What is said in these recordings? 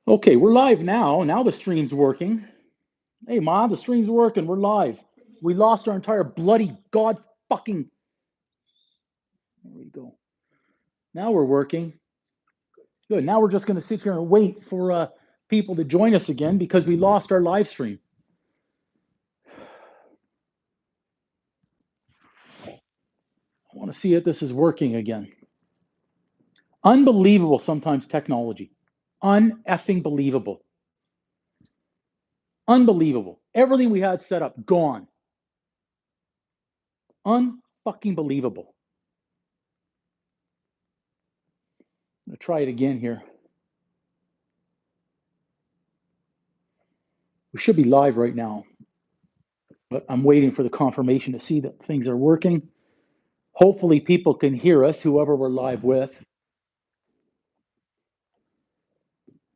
Okay, we're live now. Now the stream's working. Hey, Ma, the stream's working. We're live. We lost our entire bloody god fucking. There we go. Now we're working. Good. Now we're just going to sit here and wait for people to join us again because we lost our live stream. I want to see if this is working again. Unbelievable sometimes technology. Uneffing believable. Unbelievable. Everything we had set up, gone. Unfucking believable. I'm going to try it again here. We should be live right now, but I'm waiting for the confirmation to see that things are working. Hopefully people can hear us, whoever we're live with.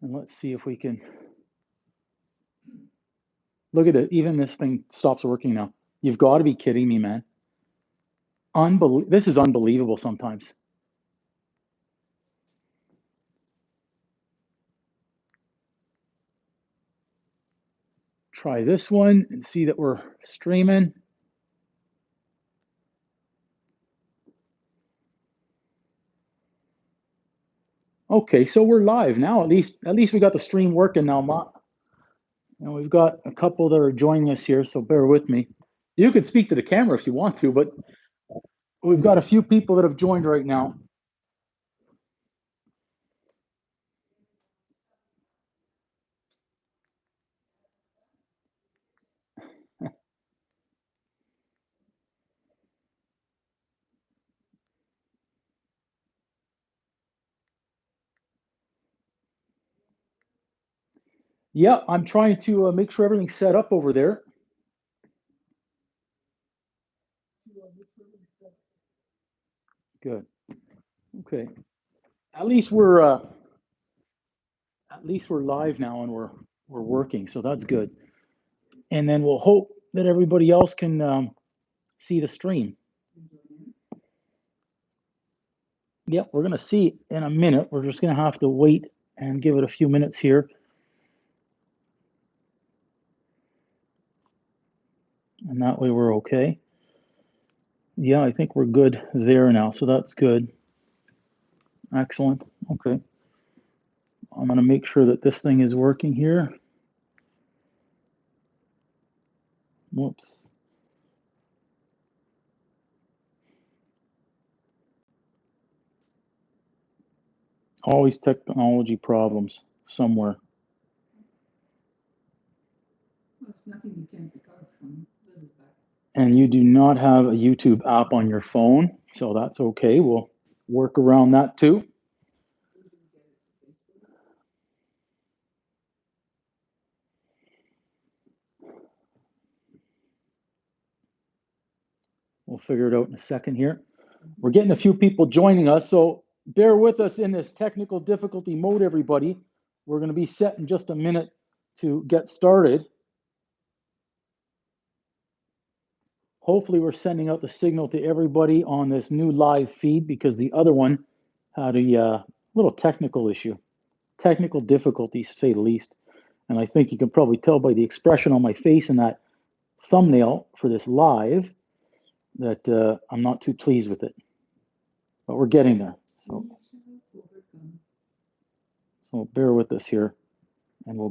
And let's see if we can. Look at it. Even this thing stops working now. You've got to be kidding me, man. This is unbelievable sometimes. Try this one and see that we're streaming. Okay, so we're live now. At least we got the stream working now, Ma. And we've got a couple that are joining us here, so bear with me. You can speak to the camera if you want to, but we've got a few people that have joined right now. Yeah, I'm trying to make sure everything's set up over there. Good. Okay. At least we're live now and we're working, so that's good. And then we'll hope that everybody else can see the stream. Yep, we're gonna see in a minute. We're just gonna have to wait and give it a few minutes here. And that way we're okay. Yeah, I think we're good there now, so that's good. Excellent. Okay. I'm gonna make sure that this thing is working here. Whoops. Always technology problems somewhere. It's nothing you can't recover from. And you do not have a YouTube app on your phone, so that's okay. We'll work around that too. We'll figure it out in a second here. We're getting a few people joining us, so bear with us in this technical difficulty mode, everybody. We're going to be set in just a minute to get started. Hopefully we're sending out the signal to everybody on this new live feed because the other one had a little technical issue, technical difficulties to say the least. And I think you can probably tell by the expression on my face in that thumbnail for this live that I'm not too pleased with it, but we're getting there. So bear with us here, and we'll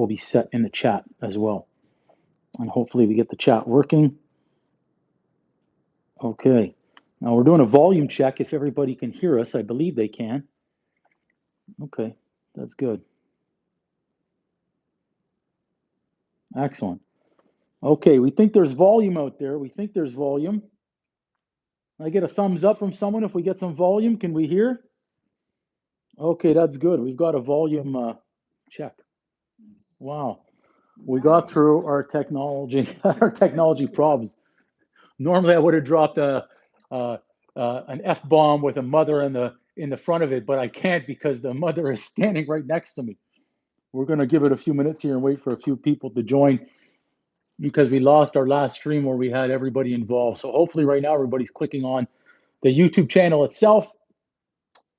be set in the chat as well, and hopefully we get the chat working. Okay, now we're doing a volume check. If everybody can hear us, I believe they can. Okay, that's good. Excellent. Okay, we think there's volume out there. We think there's volume. I get a thumbs up from someone if we get some volume. Can we hear? Okay, that's good. We've got a volume check. Wow. We got through our technology problems. Normally, I would have dropped an F-bomb with a mother in the front of it, but I can't because the mother is standing right next to me. We're going to give it a few minutes here and wait for a few people to join because we lost our last stream where we had everybody involved. So hopefully right now everybody's clicking on the YouTube channel itself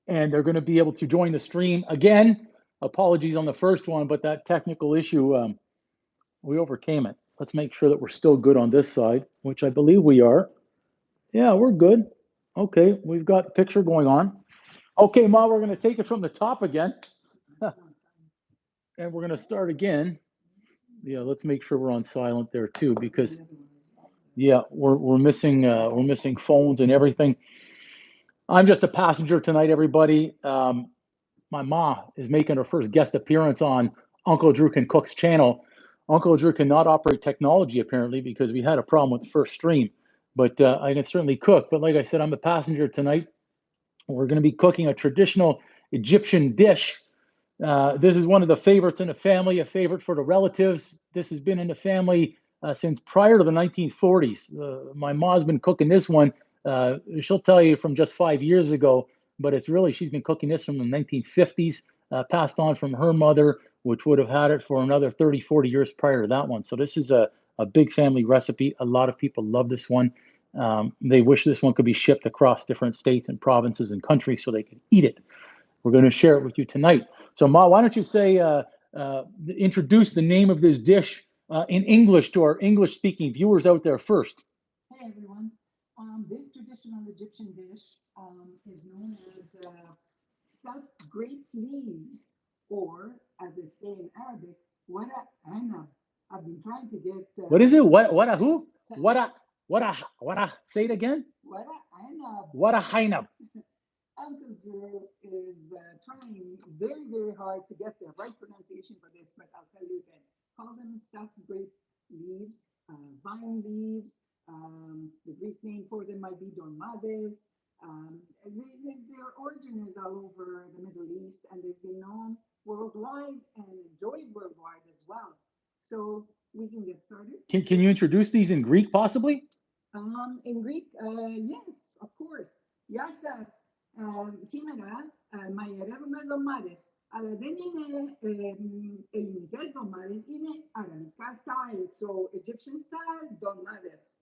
and they're going to be able to join the stream again. Apologies on the first one, but that technical issue, we overcame it. Let's make sure that we're still good on this side, which I believe we are. Yeah, we're good. Okay, we've got the picture going on. Okay, Ma, we're going to take it from the top again. And we're going to start again. Yeah, let's make sure we're on silent there too, because yeah, we're missing phones and everything. I'm just a passenger tonight, everybody. My ma is making her first guest appearance on Uncle Drew Can Cook's channel. Uncle Drew cannot operate technology apparently because we had a problem with the first stream, but I can certainly cook. But like I said, I'm a passenger tonight. We're going to be cooking a traditional Egyptian dish. This is one of the favorites in the family, a favorite for the relatives. This has been in the family since prior to the 1940s. My mom's been cooking this one. She'll tell you from just 5 years ago, but it's really, she's been cooking this from the 1950s, passed on from her mother, which would have had it for another 30, 40 years prior to that one. So this is a big family recipe. A lot of people love this one. They wish this one could be shipped across different states and provinces and countries so they could eat it. We're going to share it with you tonight. So, Ma, why don't you say, introduce the name of this dish in English to our English-speaking viewers out there first. Hey everyone, this traditional Egyptian dish is known as stuffed grape leaves, or as they say in Arabic, wara anab. I've been trying to get. What is it? What a who? What a? Say it again. Wara anab. What a hainab. Uncle Drew is trying very, very hard to get the right pronunciation for this, but I'll tell you again. Call them stuffed grape leaves, vine leaves. The Greek name for them might be dormades. Their origin is all over the Middle East, and they've been known worldwide and enjoyed worldwide as well. So we can get started. Can you introduce these in Greek, possibly? In Greek, yes, of course. Yasas. Σήμερα μαγειρεύουμε ντομάτες, αλλά δεν είναι ελληνικές ντομάτες, είναι αραβικά style, so Egyptian style ντομάτες.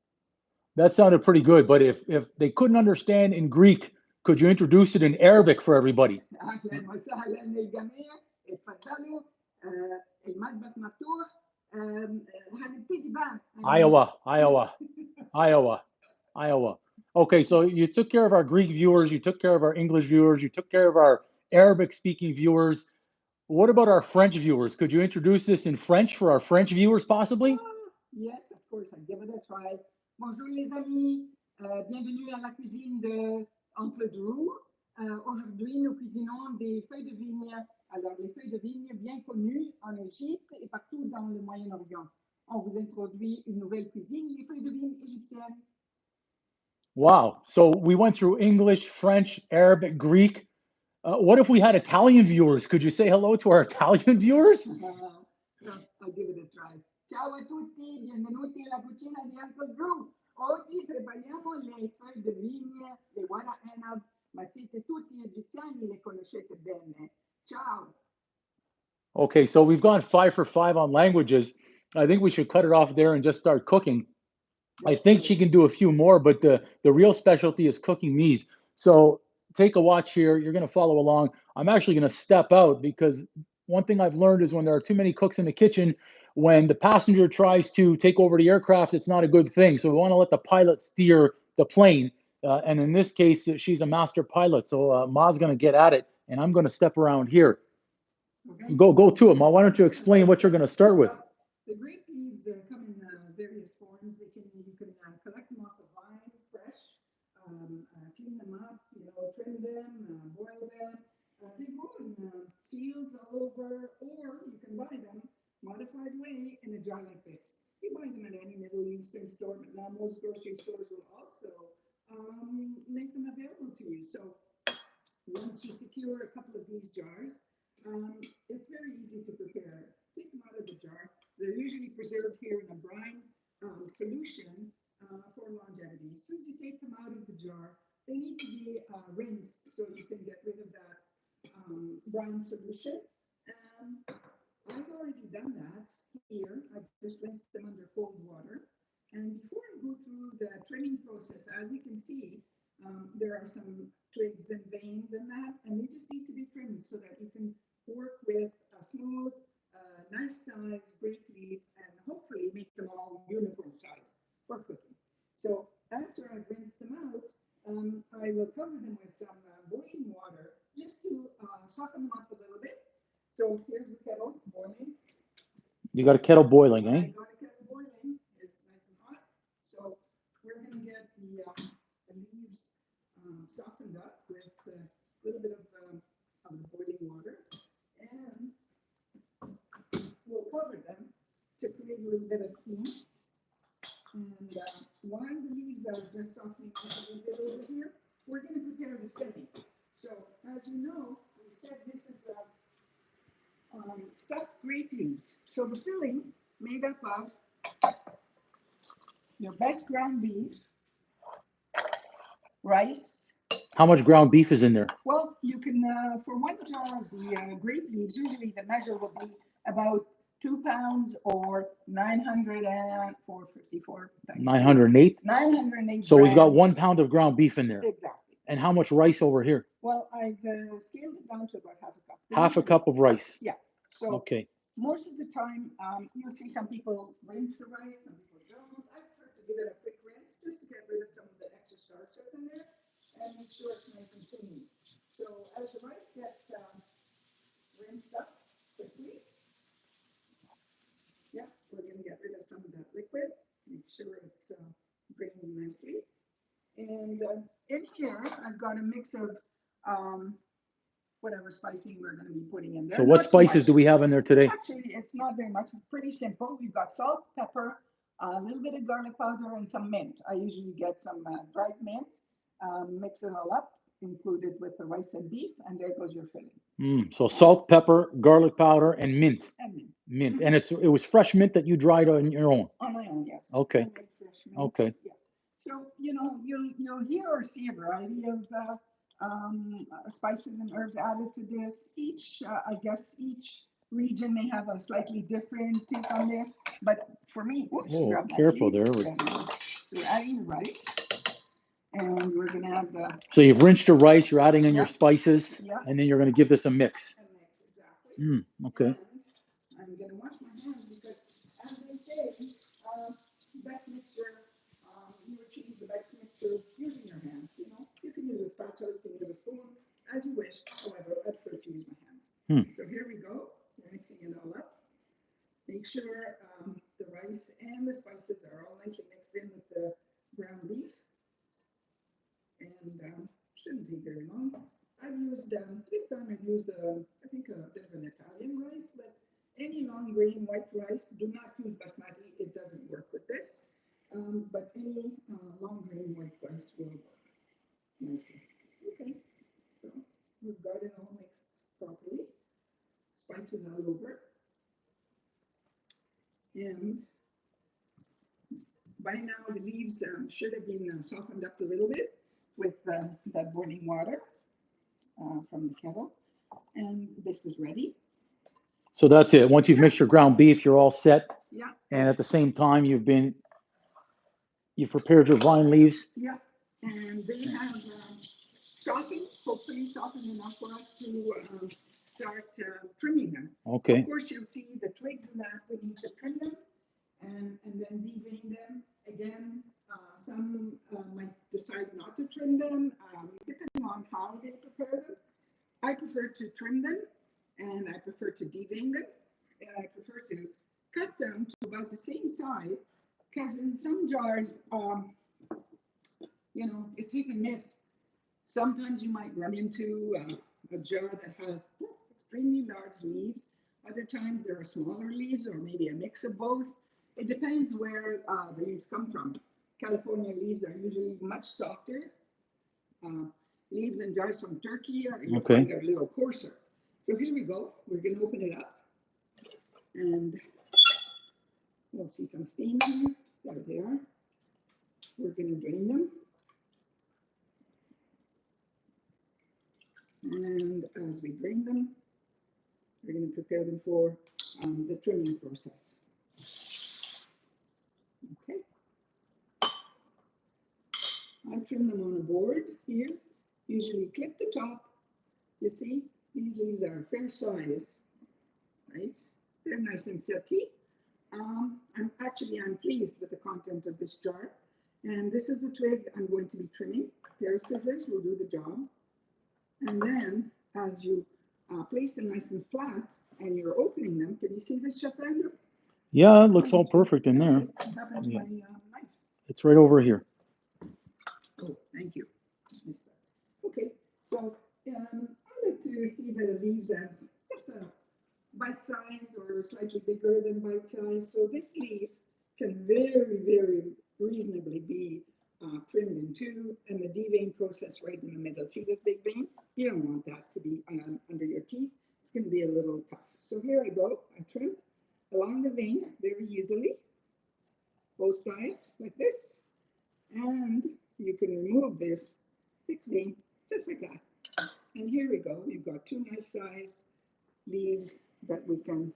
That sounded pretty good, but if they couldn't understand in Greek, could you introduce it in Arabic for everybody? أهلا وسهلا للجميع، اتفضلوا، المطبخ مفتوح، هنبتدي بقى. Iowa. Okay, so you took care of our Greek viewers, you took care of our English viewers, you took care of our Arabic-speaking viewers. What about our French viewers? Could you introduce this in French for our French viewers, possibly? Yes, of course, I'll give it a try. Bonjour les amis, bienvenue à la cuisine de Uncle Drew. Aujourd'hui, nous cuisinons des feuilles de vigne. Alors, les feuilles de vigne bien connues en Égypte et partout dans le Moyen-Orient. On vous introduit une nouvelle cuisine, les feuilles de vigne égyptiennes. Wow. So we went through English, French, Arabic, Greek. What if we had Italian viewers? Could you say hello to our Italian viewers? I'll give it a try. Ciao a tutti, benvenuti alla cucina di Uncle Drew. Oggi prepariamo le feuille de vigne, le wara anab, ma siete tutti egiziani, le conoscete bene. Ciao. Okay, so we've gone 5 for 5 on languages. I think we should cut it off there and just start cooking. I think she can do a few more, but the real specialty is cooking these. So take a watch here. You're going to follow along. I'm actually going to step out because one thing I've learned is when there are too many cooks in the kitchen, when the passenger tries to take over the aircraft, it's not a good thing. So we want to let the pilot steer the plane. And in this case, she's a master pilot. So Ma's going to get at it, and I'm going to step around here. Okay. Go to it, Ma. Why don't you explain what you're going to start with? The grape leaves come in various forms. You can collect them off the vine fresh, clean them up, trim them, boil them. They grow in fields all over, or you can buy them modified way in a jar like this. You buy them at any Middle Eastern store, but now most grocery stores will also make them available to you. So once you secure a couple of these jars, it's very easy to prepare. Take them out of the jar. They're usually preserved here in a brine solution for longevity. As soon as you take them out of the jar, they need to be rinsed so you can get rid of that brine solution. I've already done that here. I've just rinsed them under cold water. And before I go through the trimming process, as you can see, there are some twigs and veins in that, and they just need to be trimmed so that you can work with smooth, nice size grape leaf, and hopefully make them all uniform size for cooking. So after I've rinsed them out, I will cover them with some boiling water just to soften them up a little bit. So here's the kettle boiling. You got a kettle boiling, I eh? got a kettle boiling. It's nice and hot. So we're going to get the leaves softened up with a little bit of the boiling water. And we'll cover them to create a little bit of steam. And while the leaves are just softening up a little bit over here, we're going to prepare the filling. So as you know, we said this is stuffed grape leaves. So the filling made up of your best ground beef, rice. How much ground beef is in there? Well, you can, for 1 jar of the grape leaves, usually the measure will be about 2 pounds or 954. 908? 908 So we've got grams. 1 pound of ground beef in there. Exactly. And how much rice over here? Well, I've scaled it down to about half a cup. Half a cup of rice. Yeah. So okay. Most of the time, you'll see some people rinse the rice, some people don't. I prefer to give it a quick rinse just to get rid of some of the extra starch that's in there and make sure it's nice and clean. So as the rice gets rinsed up quickly, yeah, we're going to get rid of some of that liquid, make sure it's draining nicely. And in here, I've got a mix of whatever spicing we're going to be putting in there. So what spices do we have in there today? Actually, it's not very much. Pretty simple. We've got salt, pepper, a little bit of garlic powder, and some mint. I usually get some dried mint, mix it all up, include it with the rice and beef, and there goes your filling. So salt, pepper, garlic powder, and mint. And mint. Mint. And it was fresh mint that you dried on your own? On my own, yes. Okay. Fresh mint. Okay. Yeah. So, you'll hear or see a variety of spices and herbs added to this. Each region may have a slightly different take on this, but for me, careful there. So we're adding the rice, and we're gonna add the. So you've rinsed your rice, you're adding in your spices, yeah. And then you're gonna give this a mix. Exactly. Okay. And I'm gonna wash my hands because, as they say, best mixture. You achieve the best mixture using your hands. You can use a spatula, you can use a spoon, as you wish. However, I prefer to use my hands. So here we go. We're mixing it all up. Make sure the rice and the spices are all nicely mixed in with the ground beef. And shouldn't take very long. I've used this time. I've used I think a bit of an Italian rice, but any long grain white rice, do not use basmati. It doesn't work with this. But any long grain white rice will work nicely. Okay, so we've got it all mixed properly. Spices all over. And by now the leaves should have been softened up a little bit with that boiling water from the kettle. And this is ready. So that's it. Once you've mixed your ground beef, you're all set. Yeah. And at the same time, you've prepared your vine leaves. Yeah. And they have softened, hopefully softened enough for us to start trimming them. Okay. Of course, you'll see the twigs and that we need to trim them and then devein them. Again, some might decide not to trim them, depending on how they prepare them. I prefer to trim them, and I prefer to devein them, and I prefer to cut them to about the same size, because in some jars, it's hit and miss. Sometimes you might run into a jar that has extremely large leaves. Other times there are smaller leaves or maybe a mix of both. It depends where the leaves come from. California leaves are usually much softer. Leaves in jars from Turkey are a little coarser. So here we go. We're going to open it up. And we'll see some steam in here. There they are. We're going to drain them. And as we drain them, we're going to prepare them for the trimming process. Okay. I trim them on a board here. Usually clip the top. You see, these leaves are a fair size. They're nice and silky. I'm pleased with the content of this jar. And this is the twig I'm going to be trimming. A pair of scissors will do the job. And then as you place them nice and flat and you're opening them, can you see this, Chef Andrew? Yeah, it looks all perfect in there. What happened to Yeah. my knife? It's right over here. Oh, thank you. Okay, so I like to see the leaves as just a bite size or slightly bigger than bite size. So this leaf can very reasonably be trimmed in two, and the devein process right in the middle. See this big vein? You don't want that to be under your teeth. It's going to be a little tough. So here I go. I trim along the vein very easily, both sides like this, and you can remove this thick vein just like that. And here we go. We've got two nice sized leaves that we can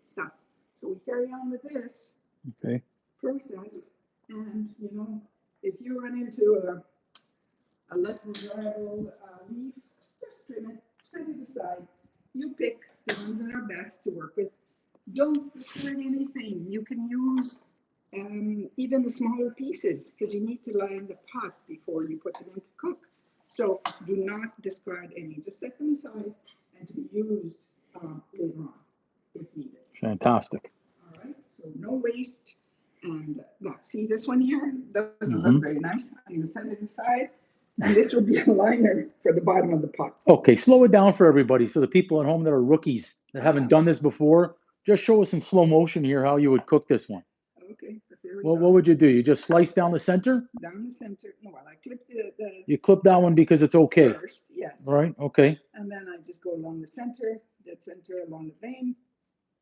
stop. So we carry on with this process, and you know, if you run into a less desirable leaf, just trim it, set it aside. You pick the ones that are best to work with. Don't discard anything. You can use even the smaller pieces because you need to line the pot before you put them in to cook. So do not discard any. Just set them aside and to be used later on if needed. Fantastic. All right, so no waste. And see this one here doesn't look very nice. I'm going to set it aside. And this would be a liner for the bottom of the pot. Okay, slow it down for everybody. So the people at home that are rookies that haven't done this before, just show us in slow motion here how you would cook this one. Okay, so here we Well, go. what would you do? You just slice down the center? Down the center. No, well, I clip You clip that one because it's okay. First, yes. All right, okay. And then I just go along the center, dead center, along the vein,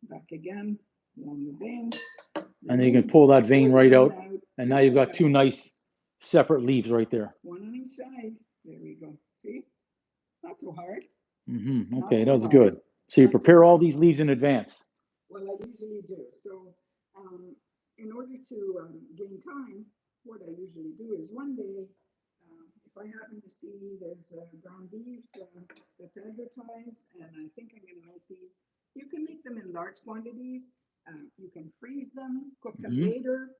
back again, along the vein. And then you can pull that vein right out. And now you've got two nice separate leaves right there. One on each side. There we go. See? Not so hard. Okay, that's good. So you prepare all these leaves in advance. Well, I usually do. So in order to gain time, what I usually do is one day, if I happen to see there's a ground beef that's advertised and I think I'm going to make these, you can make them in large quantities. You can freeze them, cook them later.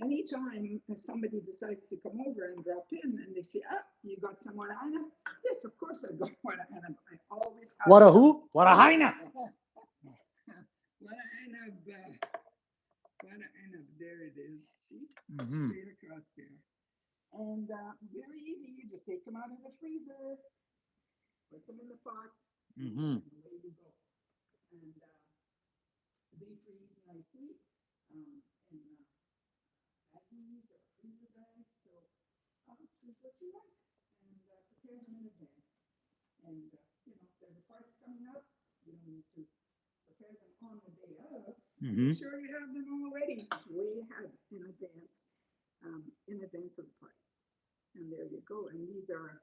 Anytime somebody decides to come over and drop in and they say, you got some Wadaina? Yes, of course I've got Wadaina. I always have What a who? What a hyena? Wadaina, there it is. See? Straight across there. And very easy. You just take them out of the freezer, put them in the pot, and away you go. And they freeze nicely in baggies or freezer bags. So choose what you like and prepare them in advance. And you know, if there's a party coming up, you don't need to prepare them on the day of. Make sure you have them all ready, way ahead in advance of the party. And there you go. And these are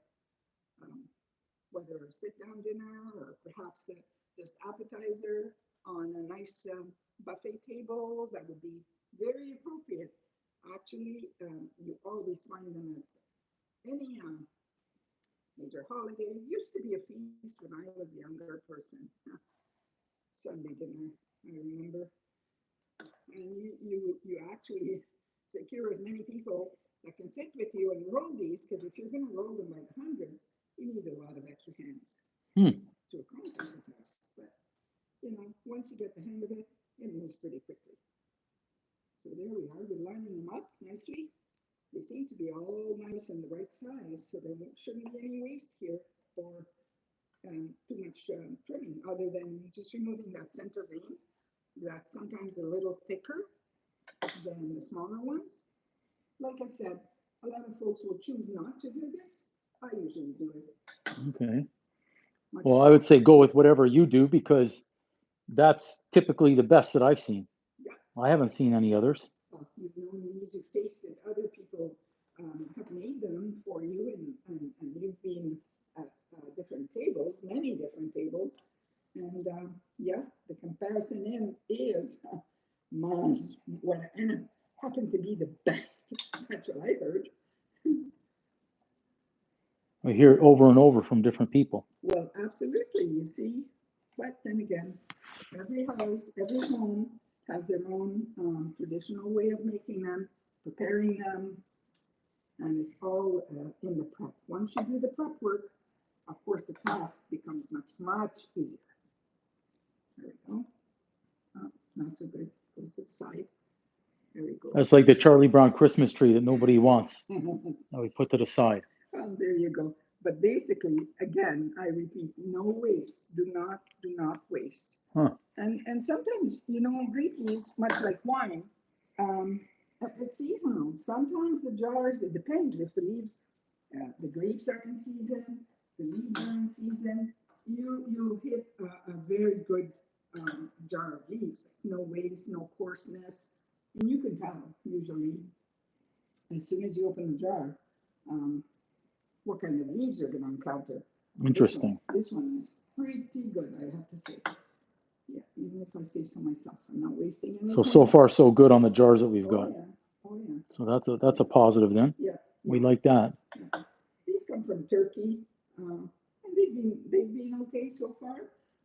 whether a sit-down dinner or perhaps just appetizer on a nice buffet table, that would be very appropriate. Actually, you always find them at any major holiday. It used to be a feast when I was a younger person. Sunday dinner, I remember. And you actually secure as many people that can sit with you and roll these, because if you're going to roll them by the hundreds, you need a lot of extra hands to accomplish the task. But you know, once you get the hang of it, it moves pretty quickly. So there we are. We're lining them up nicely. They seem to be all nice and the right size, so there shouldn't be any waste here or too much trimming, other than just removing that center vein. That's sometimes a little thicker than the smaller ones. Like I said, a lot of folks will choose not to do this. I usually do it. Okay. Well, I would say go with whatever you do because that's typically the best that I've seen. I haven't seen any others. Well, you've known these, you've tasted other people have made them for you, and you've been at different tables, many different tables. And yeah, the comparison in is Mars, and happened to be the best. That's what I heard. I hear it over and over from different people. Well, absolutely, you see. But then again, Every house, every home has their own traditional way of making them, preparing them, and it's all in the prep. Once you do the prep work, of course, the task becomes much, much easier. There we go. Oh, not so good. Goes to the side. There we go. That's like the Charlie Brown Christmas tree that nobody wants. That we put to the side. Well, there you go. But basically, again, I repeat, no waste. Do not waste. Huh. And sometimes, you know, grape leaves, much like wine, it's seasonal. Sometimes the jars, it depends if the leaves, the grapes are in season, the leaves are in season. You hit a very good jar of leaves. No waste, no coarseness, and you can tell usually as soon as you open the jar. What kind of leaves you're going to encounter. Interesting. This one is pretty good, I have to say. Yeah, even if I say so myself, I'm not wasting any. So far so good on the jars that we've got. Yeah. Oh yeah. So that's a positive then. Yeah. We like that. Yeah. These come from Turkey, and they've been okay so far.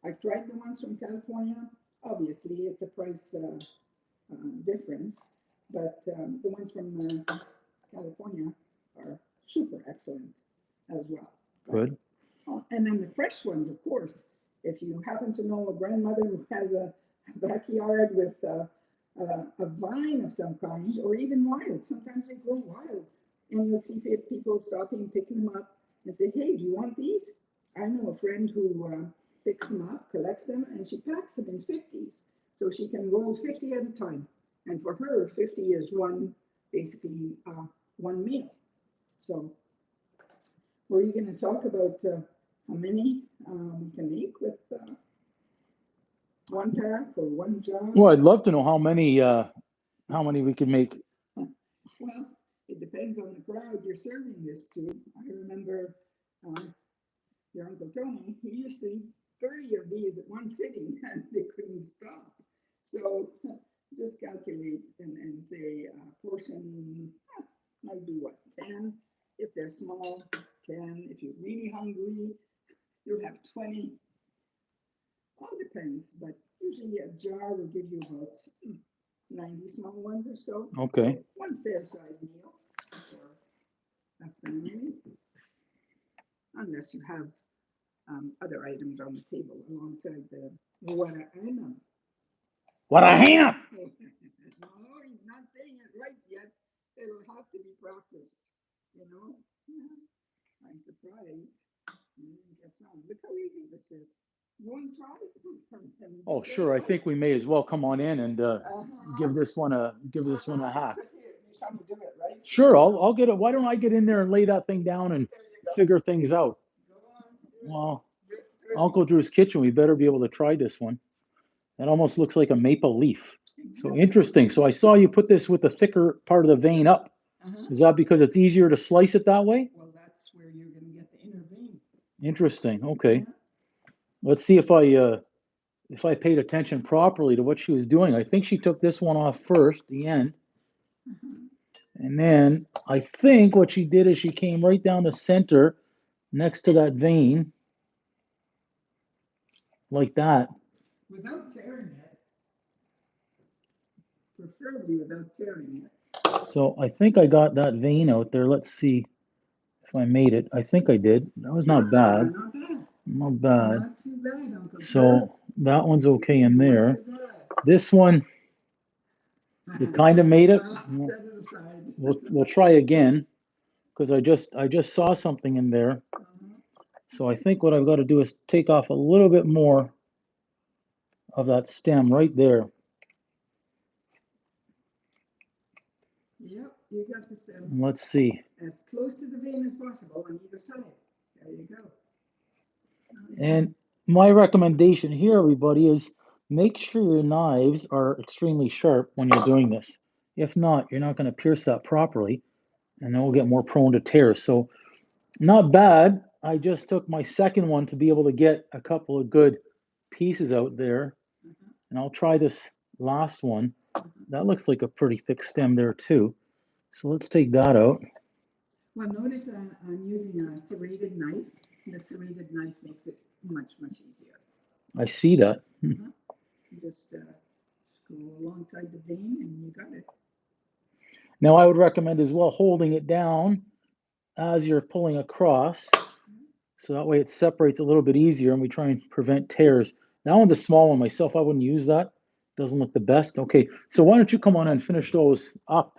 I've tried the ones from California. Obviously, it's a price difference, but the ones from California are super excellent as well. Good. And then the fresh ones, of course. If you happen to know a grandmother who has a backyard with a vine of some kind, or even wild, sometimes they grow wild, and you'll see people stopping, picking them up, and say, "Hey, do you want these?" I know a friend who picks them up, collects them, and she packs them in 50s, so she can roll 50 at a time. And for her, 50 is basically one meal. So were you going to talk about how many we can make with one pack or one jar? Well, I'd love to know how many we can make. Well, it depends on the crowd you're serving this to. I remember your Uncle Tony, he used to eat 30 of these at one sitting and they couldn't stop. So just calculate and say portion might be what, 10 if they're small, 10 if you're really hungry, you'll have 20. All depends, but usually a jar will give you about 90 small ones or so. Okay. So one fair size meal for a family, unless you have other items on the table alongside the guarana. What a ham! No, he's not saying it right yet. It'll have to be practiced, you know? Yeah. I'm surprised. Look how easy this is. You want to try? Oh, sure. I think we may as well come on in and give this one a hack. Some do it, right? Sure, I'll get it. Why don't I get in there and lay that thing down and figure things out? Well, Uncle Drew's kitchen. We better be able to try this one. That almost looks like a maple leaf. So interesting. So I saw you put this with the thicker part of the vein up. Is that because it's easier to slice it that way? Well, that's where you're going to get the inner vein. Interesting. Okay. Let's see if I paid attention properly to what she was doing. I think she took this one off first, the end. And then I think what she did is she came right down the center next to that vein, like that. Without tearing it. Preferably without tearing it. So I think I got that vein out there. Let's see if I made it. I think I did. That was not bad. Not bad. Not bad. Not too bad, Uncle. So that one's okay in there. This one, it kind of made it. Set it aside. We'll try again because I just saw something in there. So I think what I've got to do is take off a little bit more of that stem right there. Yep, you got the stem. And let's see. As close to the vein as possible on either side. There you go. And my recommendation here, everybody, is make sure your knives are extremely sharp when you're doing this. If not, you're not going to pierce that properly, and then we'll get more prone to tears. So not bad. I just took my second one to be able to get a couple of good pieces out there. And I'll try this last one. That looks like a pretty thick stem there too. So let's take that out. Well, notice I'm using a serrated knife. The serrated knife makes it much, much easier. I see that. Just screw alongside the vein and you got it. Now I would recommend as well holding it down as you're pulling across, so that way it separates a little bit easier and we try and prevent tears. That one's a small one myself, I wouldn't use that. Doesn't look the best. Okay, so why don't you come on and finish those up,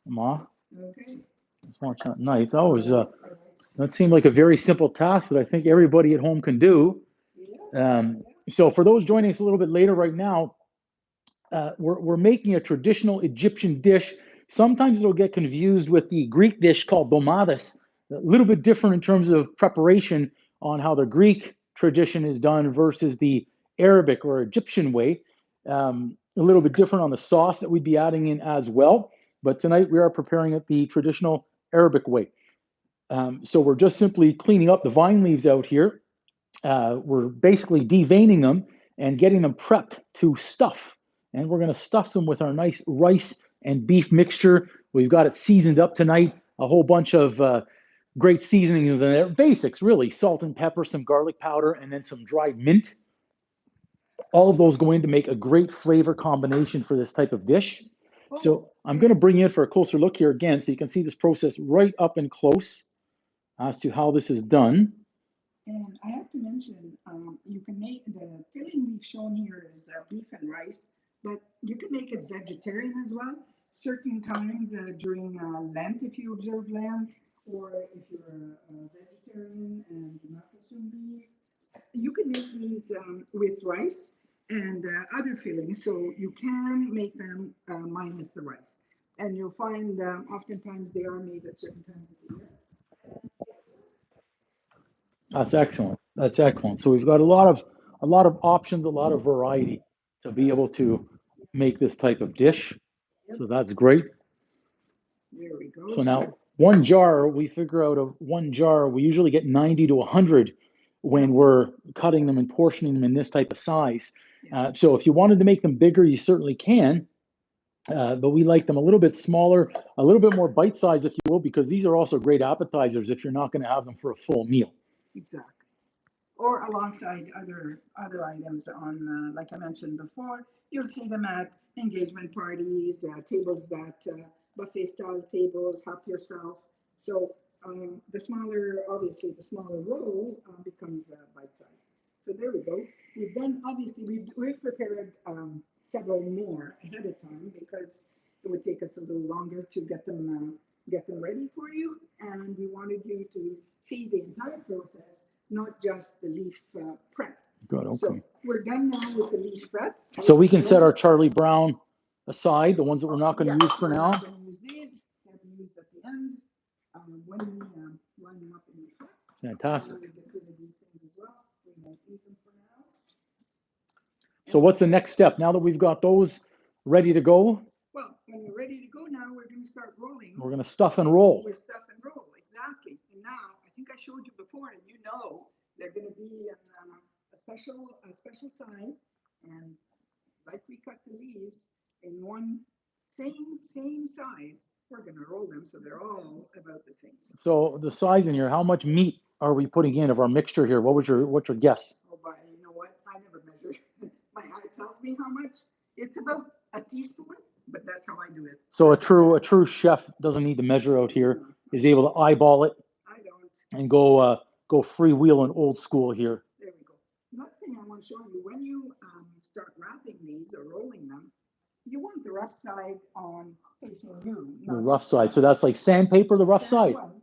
Ma? Okay. Let's watch that knife. That seemed like a very simple task that I think everybody at home can do. So for those joining us a little bit later right now, we're making a traditional Egyptian dish. Sometimes it'll get confused with the Greek dish called domadas, a little bit different in terms of preparation on how the Greek tradition is done versus the Arabic or Egyptian way. A little bit different on the sauce that we'd be adding in as well. But tonight we are preparing it the traditional Arabic way. So we're just simply cleaning up the vine leaves out here. We're basically deveining them and getting them prepped to stuff. And we're going to stuff them with our nice rice and beef mixture. We've got it seasoned up tonight, a whole bunch of great seasonings in there. Basics, really, salt and pepper, some garlic powder, and then some dried mint. All of those go in to make a great flavor combination for this type of dish. So I'm going to bring you in for a closer look here again so you can see this process right up and close as to how this is done. And I have to mention, you can make the filling we've shown here is beef and rice, but you can make it vegetarian as well. Certain times during Lent, if you observe Lent, or if you're a vegetarian and do not consume beef, you can make these with rice and other fillings. So you can make them minus the rice. And you'll find oftentimes they are made at certain times of the year. That's excellent. That's excellent. So we've got a lot of options, a lot of variety to be able to make this type of dish. So that's great. There we go. So now one jar, we figure out of one jar, we usually get 90 to 100 when we're cutting them and portioning them in this type of size. So if you wanted to make them bigger, you certainly can. But we like them a little bit smaller, a little bit more bite size, if you will, because these are also great appetizers if you're not going to have them for a full meal. Exactly. Or alongside other items on, like I mentioned before, you'll see them at engagement parties, tables that buffet style tables, help yourself. So the smaller, obviously, the smaller roll becomes bite size. So there we go. We've done, obviously, we've prepared several more ahead of time because it would take us a little longer to get them ready for you, and we wanted you to see the entire process, not just the leaf prep. Good, okay. So we're done now with the leaf prep. So we can set our Charlie Brown aside, the ones that we're not going to use for now. We're not going to use these. They'll be used at the end when we line them up in the prep. Fantastic. We'll get rid of these things as well. We won't eat them for now. So what's the next step? Now that we've got those ready to go? Well, when we're ready to go now, we're going to start rolling. We're going to stuff and roll. We're stuff and roll, exactly. And now, I think I showed you before, and you know they're going to be a special size. And like we cut the leaves in one same size, we're going to roll them so they're all about the same size. So the size in here, how much meat are we putting in of our mixture here? What's your guess? Oh, but you know what? I never measure. My eye tells me how much. It's about a teaspoon. But that's how I do it. So a true chef doesn't need to measure out here, is able to eyeball it. I don't. And go freewheel and old school here. There we go. Another thing I want to show you, when you start wrapping these or rolling them, you want the rough side on facing you. The rough side. So that's like sandpaper, the rough side? Well,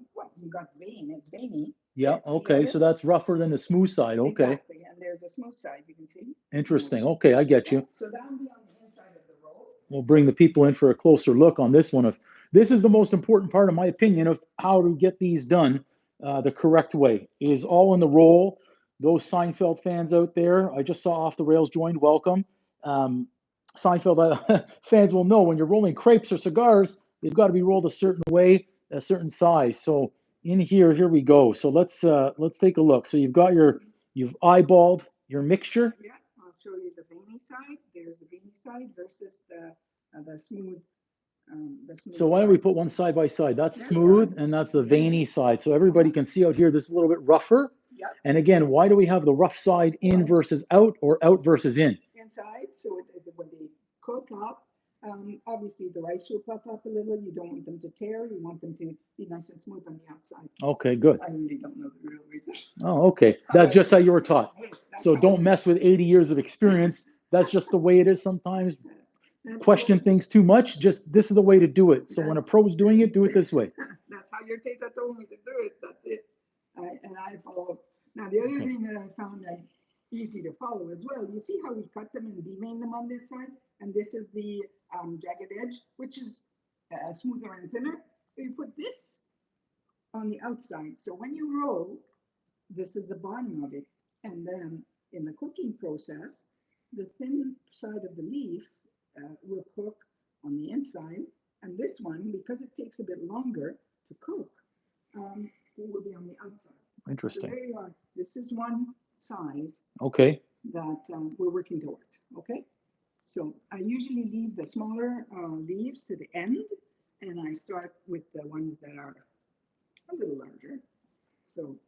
you got vein. It's veiny. Yeah, okay. So that's rougher than the smooth side. Okay. Exactly. And there's a smooth side, you can see. Interesting. Okay, I get you. So that'll be on the inside of the roll. We'll bring the people in for a closer look on this one. This is the most important part, in my opinion, of how to get these done the correct way. It is all in the roll. Those Seinfeld fans out there, I just saw Off the Rails joined. Welcome. Seinfeld fans will know when you're rolling crepes or cigars, they've got to be rolled a certain way, a certain size. So in here we go. So let's take a look. So you've eyeballed your mixture. Yeah, I'll show you the veiny side. There's the veiny side versus the smooth. So why don't we put one side by side? That's smooth and that's the veiny side. So everybody can see out here, this is a little bit rougher. Yep. And again, why do we have the rough side in versus out or out versus in? Inside, so Obviously the rice will puff up a little. You don't want them to tear. You want them to be nice and smooth on the outside. Okay, good. I really don't know the real reason. Oh, okay. That's just how you were taught. That's So how don't it mess with 80 years of experience. That's just the way it is sometimes. Question what- things too much. Just this is the way to do it. So when a That's- pro's doing it, do it this way. That's how your tata told me to do it. That's it. And I follow. Now, the other Okay. thing that I found easy to follow as well, you see how we cut them and devein them on this side? And this is the jagged edge, which is smoother and thinner. So you put this on the outside. So when you roll, this is the bottom of it. And then in the cooking process, the thin side of the leaf will cook on the inside. And this one, because it takes a bit longer to cook, it will be on the outside. So Interesting. there you are. This is one size Okay. that we're working towards, okay? So I usually leave the smaller leaves to the end, and I start with the ones that are a little larger. So,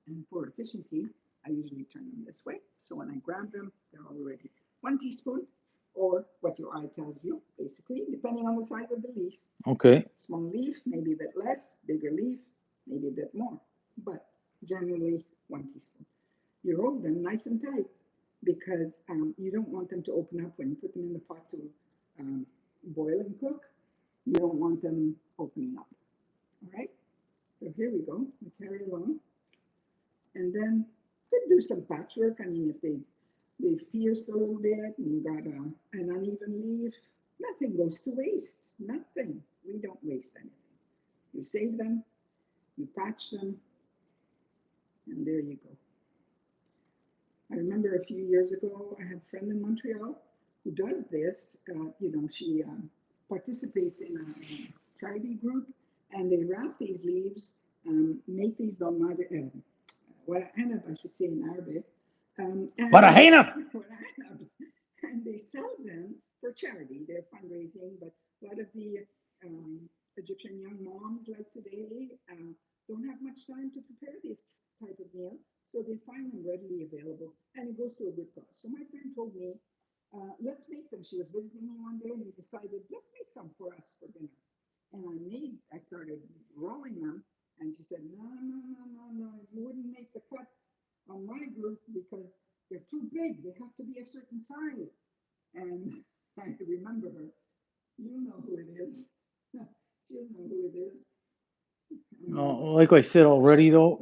and for efficiency, I usually turn them this way. So when I grab them, they're already 1 teaspoon, or what your eye tells you, basically, depending on the size of the leaf. Okay. Small leaf, maybe a bit less, bigger leaf, maybe a bit more, but generally 1 teaspoon. You roll them nice and tight because you don't want them to open up when you put them in the pot to boil and cook. You don't want them opening up. All right, so here we go. We carry along, and then could do some patchwork. I mean, if they've pierced a little bit and you got an uneven leaf, nothing goes to waste. Nothing. We don't waste anything. You save them, you patch them, and there you go. I remember a few years ago, I had a friend in Montreal who does this. She participates in a charity group, and they wrap these leaves, make these dolmade, ورق I should say in Arabic. Barahinab! And they sell them for charity. They're fundraising, but a lot of the Egyptian young moms like today don't have much time to prepare this type of meal, so they find them readily available, and it goes to a good cause. So my friend told me, let's make them. She was visiting me one day, and we decided, let's make some for us for dinner. And I started rolling them, and she said, no, you wouldn't make the cut on my group because they're too big. They have to be a certain size. And I remember her. You know who it is. She'll know who it is. Like I said already, though,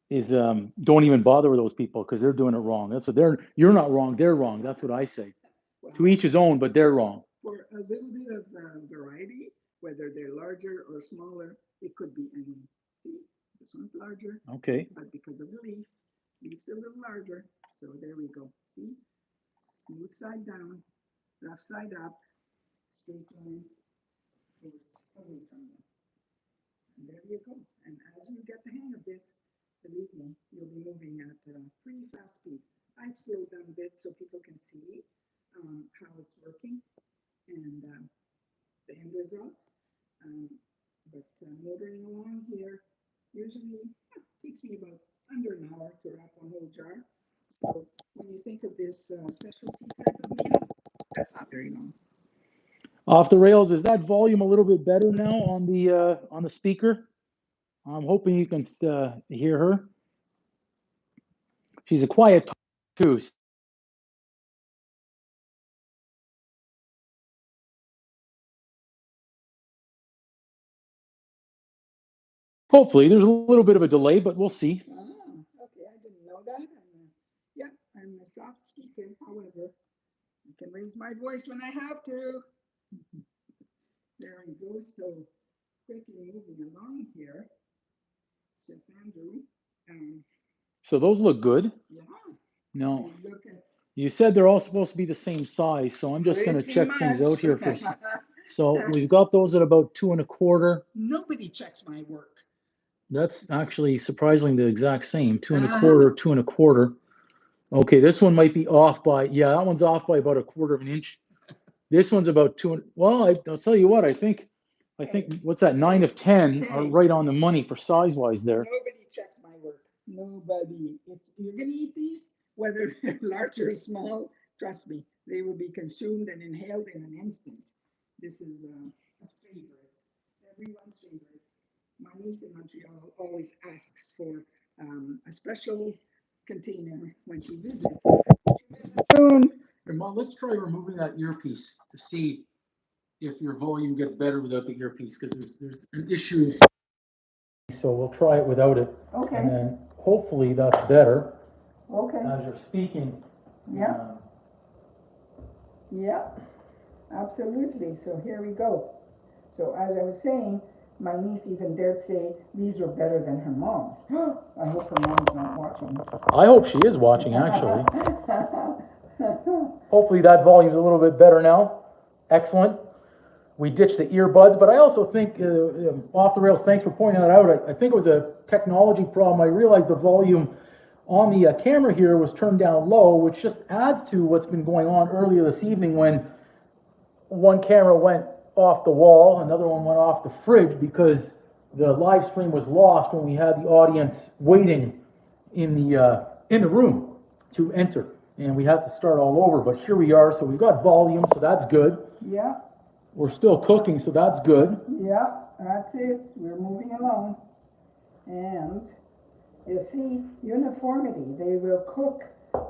don't even bother with those people because they're doing it wrong. That's what you're not wrong. They're wrong. That's what I say. Well, To each his own, but they're wrong. For a little bit of variety, whether they're larger or smaller, it could be any. See, this one's larger. Okay. But because of the leaf's a little larger. So there we go. See, smooth side down, rough side up, straight line away from you. And there you go. And as you get the hang of this, believe me, you'll be moving at a pretty fast speed. I've slowed down a bit so people can see how it's working and the end result. But motoring along here usually takes me about under an hour to wrap one whole jar. So when you think of this specialty type of meal, that's not very long. Off the rails. Is that volume a little bit better now on the speaker? I'm hoping you can hear her. She's a quiet too. Hopefully, there's a little bit of a delay, but we'll see. Okay, I didn't know that. Yeah, I'm a soft speaker. However, I can raise my voice when I have to. There we go. So quickly moving along here, Chef Andrew. So those look good. Yeah. No. Look at. You said they're all supposed to be the same size, so I'm just going to check things out here first. So we've got those at about 2 1/4. Nobody checks my work. That's actually surprisingly the exact same, 2 1/4, 2 1/4. Okay, this one might be off by, that one's off by about 1/4 of an inch. This one's about 2. Well, I'll tell you what, I think what's that, 9 of 10 are right on the money for size-wise there. Nobody checks my work. Nobody. You're gonna eat these, whether they're large or small. Trust me, They will be consumed and inhaled in an instant. This is a favorite, everyone's favorite. My niece in Montreal always asks for a special container when she visits. Soon. Here, Mom, let's try removing that earpiece to see if your volume gets better without the earpiece, because there's an issue. So we'll try it without it. Okay. And then hopefully that's better Okay. as you're speaking. Yeah. Yeah. Absolutely. So here we go. So as I was saying, my niece even dared say these were better than her mom's. I hope her mom's not watching. I hope she is watching, actually. Hopefully that volume's a little bit better now. Excellent. We ditched the earbuds, but I also think, off the rails, thanks for pointing that out. I think it was a technology problem. I realized the volume on the camera here was turned down low, which just adds to what's been going on earlier this evening when one camera went off the wall, another one went off the fridge because the live stream was lost when we had the audience waiting in the room to enter, and we had to start all over. But here we are, so we've got volume, so that's good. Yeah. We're still cooking, so that's good. Yeah, that's it. We're moving along. And you see, uniformity. They will cook,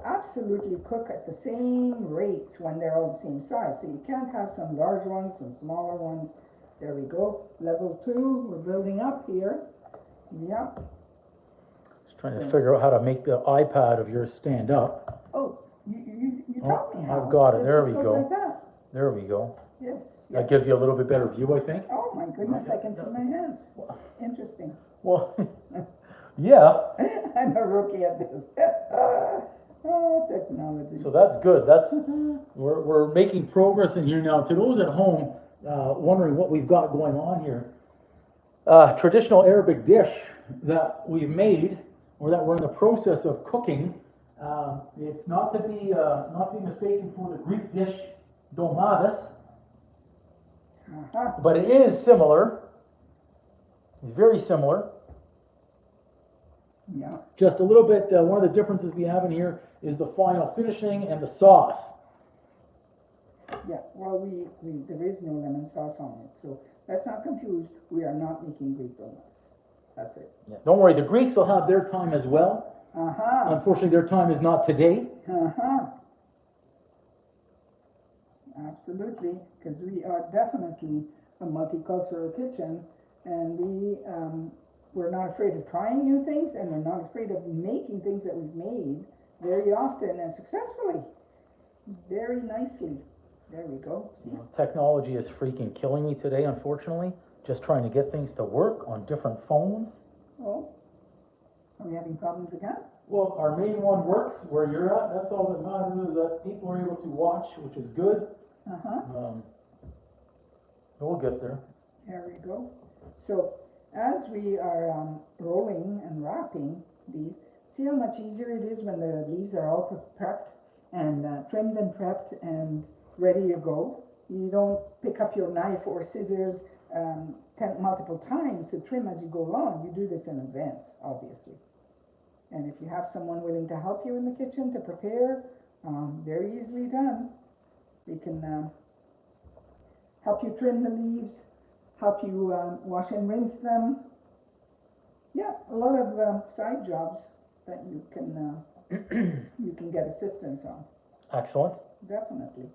absolutely cook at the same rates when they're all the same size. So you can't have some large ones, some smaller ones. There we go. Level 2, we're building up here. Yeah. Just trying to figure out how to make the iPad of yours stand up. Oh, you taught me how. I've got it. There we just go. goes like that. There we go. Yes. That gives you a little bit better view, I think. Oh my goodness, I can see my hands. Interesting. Well, yeah. I'm a rookie at this. Oh, technology. So that's good. We're making progress in here now. To those at home wondering what we've got going on here, traditional Arabic dish that we've made or that we're in the process of cooking. It's not to be mistaken for the Greek dish domades. But it is similar. It's very similar. Yeah. Just a little bit, one of the differences we have in here is the final finishing and the sauce. Yeah, well, there is no lemon sauce on it, so let's not confuse. We are not making Greek donuts. That's it. Yeah. Don't worry, the Greeks will have their time as well. Unfortunately, their time is not today. Absolutely, because we are definitely a multicultural kitchen, and we're not afraid of trying new things, and we're not afraid of making things that we've made very often and successfully, very nicely. There we go. You know, technology is freaking killing me today, unfortunately. Just trying to get things to work on different phones. Oh, are we having problems again? Well, our main one works where you're at. That's all that matters, is that people are able to watch, which is good. We'll get there. There we go. So as we are rolling and wrapping these, see how much easier it is when the leaves are all prepped and trimmed and prepped and ready to go. You don't pick up your knife or scissors multiple times to trim as you go along. You do this in advance, obviously. And if you have someone willing to help you in the kitchen to prepare, very easily done. They can help you trim the leaves, help you wash and rinse them. Yeah, a lot of side jobs that you can get assistance on. Excellent. Definitely.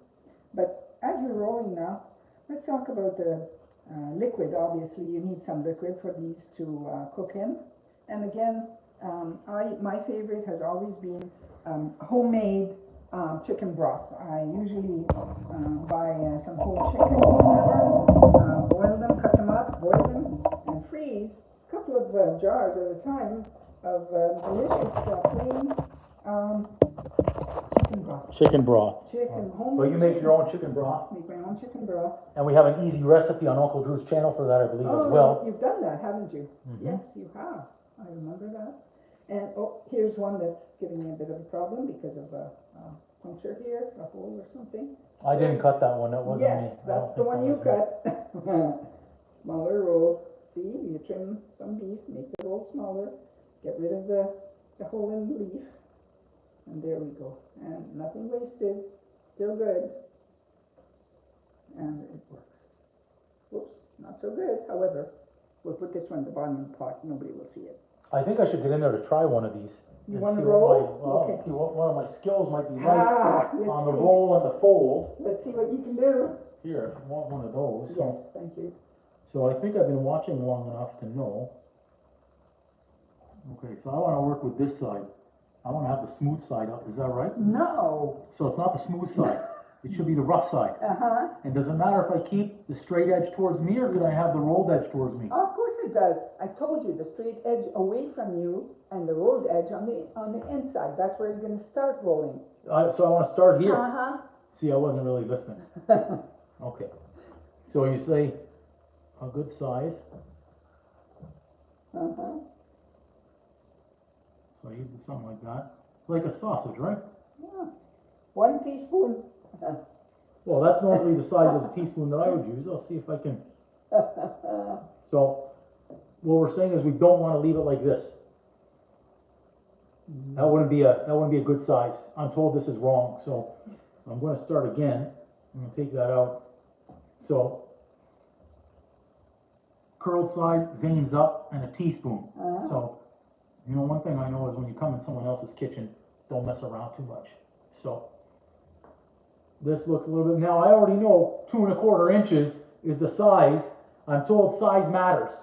But as we're rolling now, let's talk about the liquid. Obviously, you need some liquid for these to cook in. And again, my favorite has always been homemade chicken broth. I usually buy some whole chicken or whatever, boil them, cut them up, boil them, and freeze a couple of jars at a time of delicious plain chicken broth. Chicken broth. Homemade. So you make your own chicken broth? Make my own chicken broth. And we have an easy recipe on Uncle Drew's channel for that, I believe, as well. You've done that, haven't you? Yes, you have. I remember that. And here's one that's giving me a bit of a problem because of a puncture here, a hole or something. I didn't cut that one, that wasn't me. Yes, that's the one you cut. Smaller roll. See, you trim some beef, make the roll smaller, get rid of the hole in the leaf, and there we go. And nothing wasted, Still good. And it works. Whoops, not so good. However, we'll put this one at the bottom of the pot. Nobody will see it. I think I should get in there to try one of these. You and want to see what roll? my, Okay. see what one of my skills might be like Let's on the see. roll and the fold. Let's see what you can do. Here, I want one of those. Yes, So, thank you. so I think I've been watching long enough to know. Okay, so I want to work with this side. I want to have the smooth side up. Is that right? No. So it's not the smooth side. It should be the rough side. Uh-huh. And does it matter if I keep the straight edge towards me, or could I have the rolled edge towards me? Of course it does. I told you, the straight edge away from you and the rolled edge on the inside. That's where you're gonna start rolling. So I want to start here. Uh-huh. See, I wasn't really listening. Okay. So you say a good size. Uh-huh. So you do something like that. Like a sausage, right? Yeah. 1 teaspoon. Well, that's normally the size of the teaspoon that I would use. I'll see if I can. So what we're saying is we don't want to leave it like this. That wouldn't be a good size. I'm told this is wrong, so I'm going to start again. I'm going to take that out. So curled side, veins up, and a teaspoon. Uh-huh. So, you know, one thing I know is when you come in someone else's kitchen, don't mess around too much. So this looks a little bit, now I already know 2 1/4 inches is the size. I'm told size matters.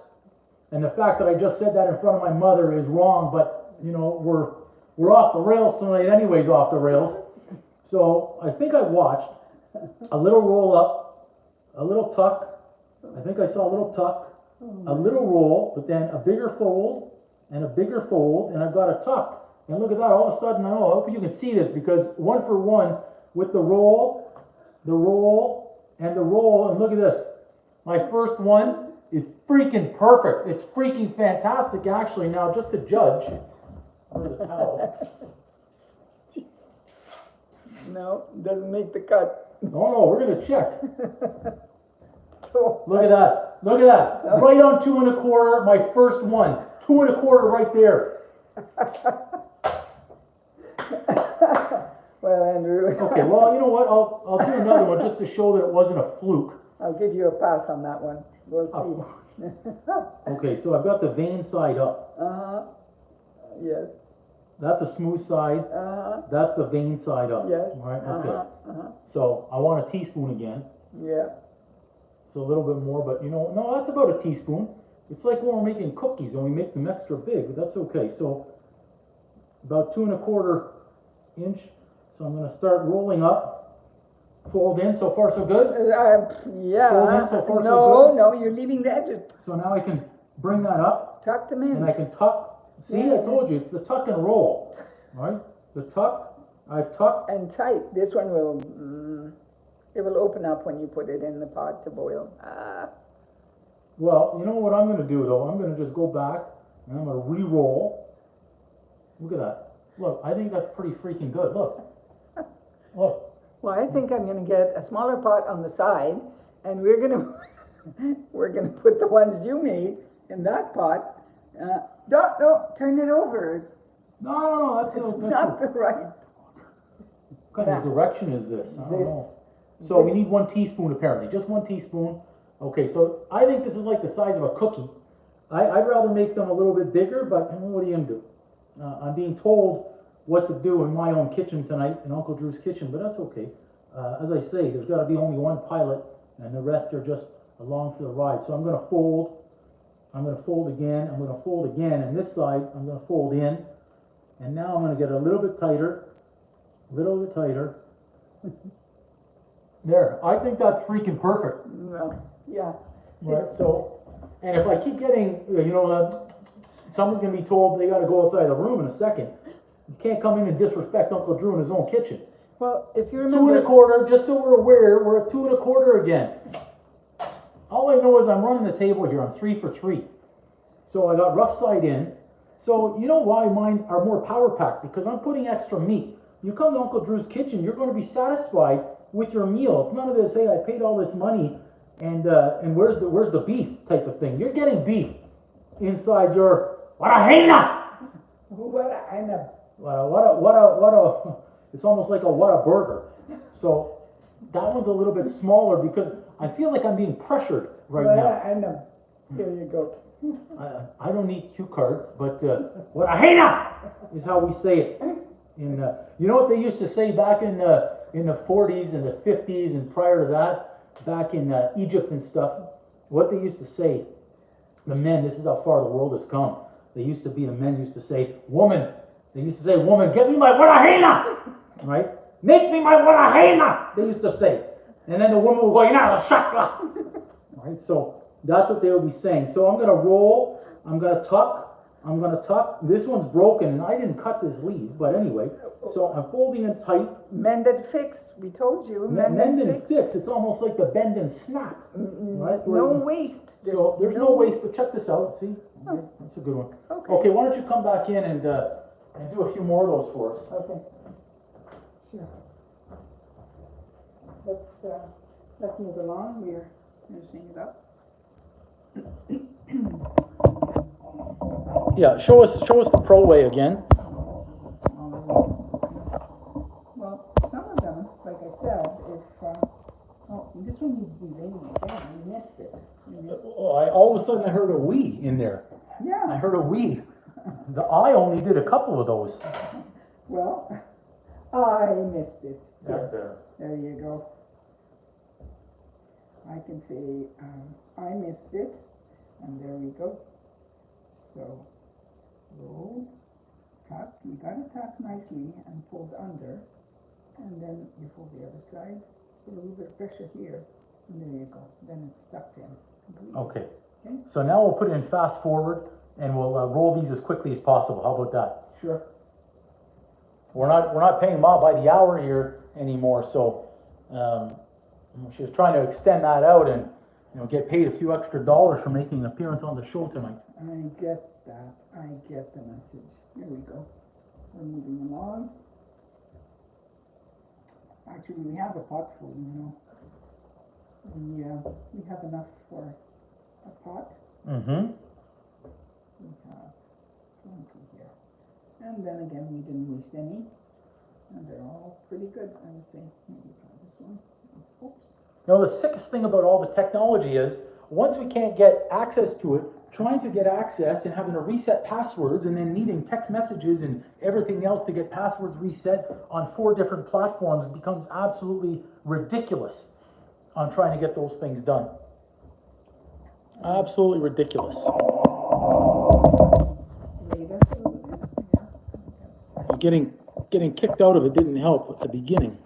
And the fact that I just said that in front of my mother is wrong, but you know, we're off the rails tonight anyways, off the rails. So I think I watched a little roll up, a little tuck. I think I saw a little tuck, a little roll, but then a bigger fold and a bigger fold, and I've got a tuck. And look at that, all of a sudden, I hope you can see this, because 1 for 1 with the roll, and the roll, and look at this. My first one is freaking perfect. It's freaking fantastic, actually. Now, just to judge, where's the towel? No, doesn't make the cut. No, we're gonna check. Look at that, look at that. Right on 2 1/4, my first one. 2 1/4 right there. Well, Andrew. Okay, well, you know what, I'll do another one just to show that it wasn't a fluke. I'll give you a pass on that one. We'll see. Okay, so I've got the vein side up. Uh-huh. Yes. That's a smooth side. Uh-huh. That's the vein side up. Yes. All right, okay. Uh-huh. So I want a teaspoon again. Yeah. So a little bit more, but you know, no, that's about a teaspoon. It's like when we're making cookies and we make them extra big, but that's okay. So about 2 1/4 inch. So I'm going to start rolling up, fold in. So far, so good. Yeah. Fold in, so far, so No, good. no, you're leaving the edges. So now I can bring that up, Tuck them and in. I can tuck. See, Yeah. I told you, it's the tuck and roll, right? The tuck, I've tucked. And tight. This one will, it will open up when you put it in the pot to boil. Well, you know what I'm going to do, though? I'm going to just go back, and I'm going to re-roll. Look at that. Look, I think that's pretty freaking good. Look. Look. Well, I think I'm gonna get a smaller pot on the side, and we're gonna put the ones you made in that pot. No, turn it over. No, that's Not the right. What kind of direction is this? I don't know. So we need 1 teaspoon apparently, just 1 teaspoon. Okay, so I think this is like the size of a cookie. I'd rather make them a little bit bigger, but what are you gonna do? I'm being told what to do in my own kitchen tonight, in Uncle Drew's kitchen, but that's okay. As I say, there's got to be only 1 pilot, and the rest are just along for the ride. So I'm going to fold. I'm going to fold again. I'm going to fold again, and this side I'm going to fold in, and now I'm going to get a little bit tighter, There, I think that's freaking perfect. No, yeah. Right. So, and if I keep getting, you know, someone's going to be told they got to go outside the room in a second. You can't come in and disrespect Uncle Drew in his own kitchen. Well, if you 2 remember. 1/4, just so we're aware, we're at 2 1/4 again. All I know is I'm running the table here. I'm 3 for 3. So I got rough side in. So you know why mine are more power packed? Because I'm putting extra meat. You come to Uncle Drew's kitchen, you're going to be satisfied with your meal. It's none of this, hey, I paid all this money and where's the beef type of thing. You're getting beef inside your what a What a it's almost like a what a burger. So that one's a little bit smaller because I feel like I'm being pressured right Well, now. I know. Here you go. I don't need cue cards, but what I hate now is how we say it. In you know what they used to say back in the 40s and the 50s and prior to that, back in Egypt and stuff. What they used to say, the men. This is how far the world has come. The men used to say, woman. They used to say, woman, get me my warahena, right? Make me my warahena. They used to say, and then the woman would go, you're not a shakla, right? So that's what they would be saying. So I'm going to roll, I'm going to tuck. This one's broken, and I didn't cut this leaf, but anyway. So I'm folding it tight. Mend and fix, we told you. Mend and fix. It's almost like the bend and snap, right? No waste. So there's no waste, but check this out. See, okay, that's a good one. Okay, why don't you come back in and do a few more of those for us? Okay. Sure. Let's move along. We're finishing it up. Yeah, show us the pro way again. Well, some of them, like I said, if this one needs to be raining again. We missed it. All of a sudden I heard a wee in there. Yeah. I heard a wee. I only did a couple of those. Well, I missed it. That's better. There you go. I can say I missed it, and there we go. So roll, tuck. You got to tuck nicely and fold under, and then you fold the other side. Put a little bit of pressure here, and there you go. Then it's stuck in completely. Okay. So now we'll put it in fast forward, and we'll roll these as quickly as possible. How about that? Sure. We're not paying Ma by the hour here anymore, so she was trying to extend that out and get paid a few extra dollars for making an appearance on the show tonight. I get that. I get the message. Here we go. We're moving along. Actually, we have a pot full, We have enough for a pot. Mm-hmm. We have plenty here. And then again, we didn't waste any. And they're all pretty good, I would say. Maybe try this one. Oops. The sickest thing about all the technology is, once we can't get access to it, trying to get access and having to reset passwords and then needing text messages and everything else to get passwords reset on 4 different platforms becomes absolutely ridiculous on trying to get those things done. Absolutely ridiculous. Getting kicked out of it didn't help at the beginning.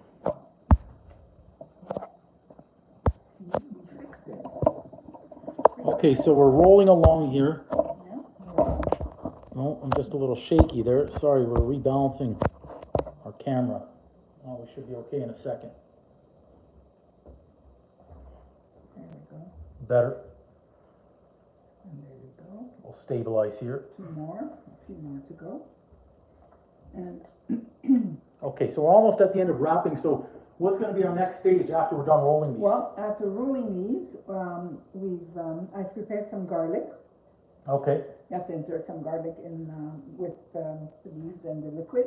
Okay, so we're rolling along here. Oh, I'm just a little shaky there. Sorry, we're rebalancing our camera. Oh, we should be okay in a second. There we go. Better. And there we go. We'll stabilize here. A few more to go. And okay, so we're almost at the end of wrapping. So what's going to be our next stage after we're done rolling these? Well, after rolling these, I've prepared some garlic. Okay. You have to insert some garlic in with the leaves and the liquid,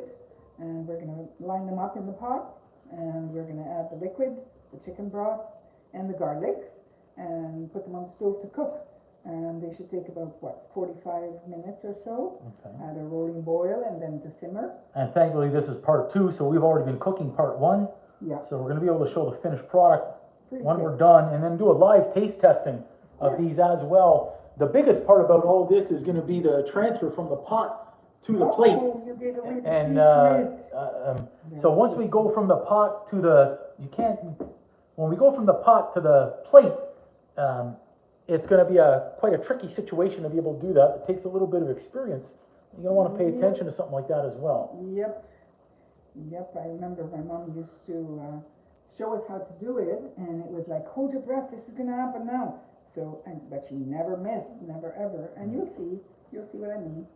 and we're going to line them up in the pot, and we're going to add the liquid, the chicken broth, and the garlic, and put them on the stove to cook. And they should take about 45 minutes or so at a rolling boil, and then to simmer. And thankfully this is part 2, so we've already been cooking part 1. Yeah. So we're going to be able to show the finished product when we're quick. done, and then do a live taste testing of these as well. The biggest part about all this is going to be the transfer from the pot to the plate. You gave away the And secret. so once we go from the pot to when we go from the pot to the plate, it's going to be quite a tricky situation to be able to do that. It takes a little bit of experience. You're going to want to pay attention to something like that as well. Yep, I remember my mom used to show us how to do it, and it was like, hold your breath, this is going to happen now. So, but she never missed, never ever, and you'll see what I mean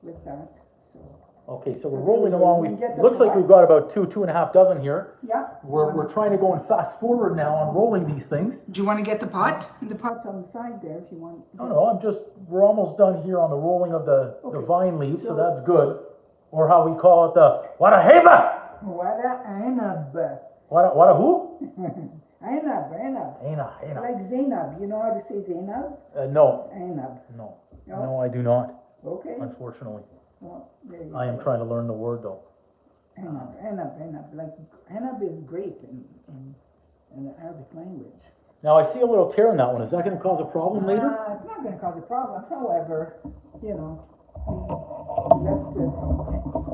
with that. So. Okay, so we're rolling along. Looks pot. like we've got about 2.5 dozen here. Yeah. We're trying to go and fast forward now on rolling these things. Do you want to get the pot? The pot's on the side there if you want. No, we're almost done here on the rolling of the vine leaves, so that's good. Or how we call it, the warahena. Warahena. What a who? Einab. Ena. Like Zainab. You know how to say Zainab? No. Einab. No. No? No, I do not. Okay. Unfortunately. Well, there you I am go. trying to learn the word though. Einab. Like, Einab is grape in the Arabic language. Now I see a little tear in that one. Is that going to cause a problem later? It's not going to cause a problem. However, you know, we left it.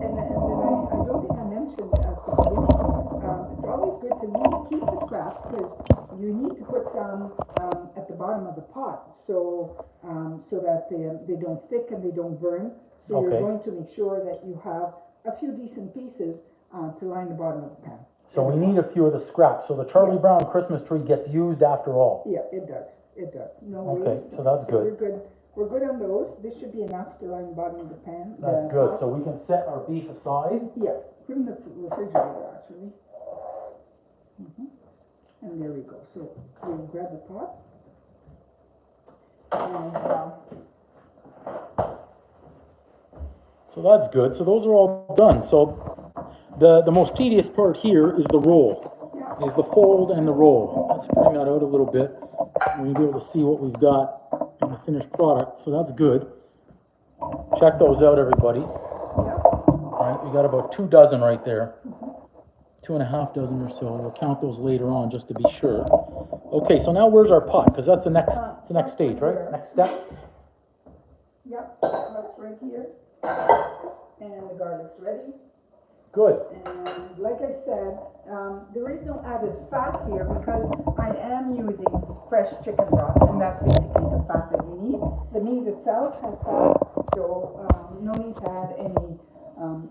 And then I don't think I mentioned at the beginning, it's always good to keep the scraps because you need to put some at the bottom of the pot so that they don't stick and they don't burn. So Okay. you're going to make sure that you have a few decent pieces to line the bottom of the pan. So we need a few of the scraps. So the Charlie Brown Christmas tree gets used after all. Yeah, it does. It does. No Okay, waste. so that's good. We're good. We're good on those. This should be enough to line the bottom of the pan. That's good. So we can set our beef aside. Yeah, put in the refrigerator actually. And there we go. So we grab the pot. And So that's good. So those are all done. So the most tedious part here is the roll. Is the fold and the roll. Let's bring that out a little bit. We'll be able to see what we've got in the finished product. So that's good. Check those out, everybody. All right, we got about 2 dozen right there. 2.5 dozen or so. We'll count those later on just to be sure. Okay, so now where's our pot? Because that's the next stage, right? Next step. Yep, that's right here. And the garlic's ready. Good. And like I said, there is no added fat here because I am using fresh chicken broth, and that's basically the fat that you need. The meat itself has fat, so no need to add any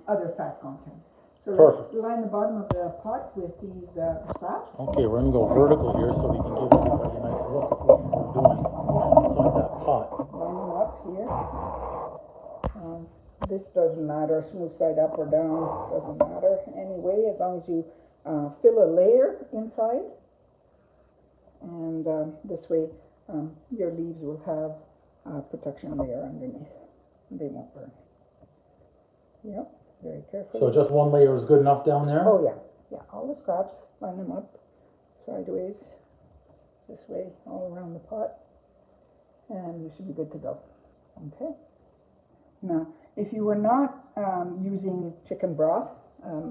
other fat content. So Perfect. Let's line the bottom of the pot with these scraps. Okay, we're going to go vertical here so we can give everybody a nice look at what we're doing inside that pot. Line them up here. This doesn't matter, smooth side up or down, doesn't matter anyway, as long as you fill a layer inside. And this way your leaves will have a protection layer underneath. They won't burn. Yep, very carefully. So just one layer is good enough down there? Oh yeah, all the scraps, line them up sideways, this way, all around the pot. And you should be good to go. Okay. Now, if you were not using chicken broth,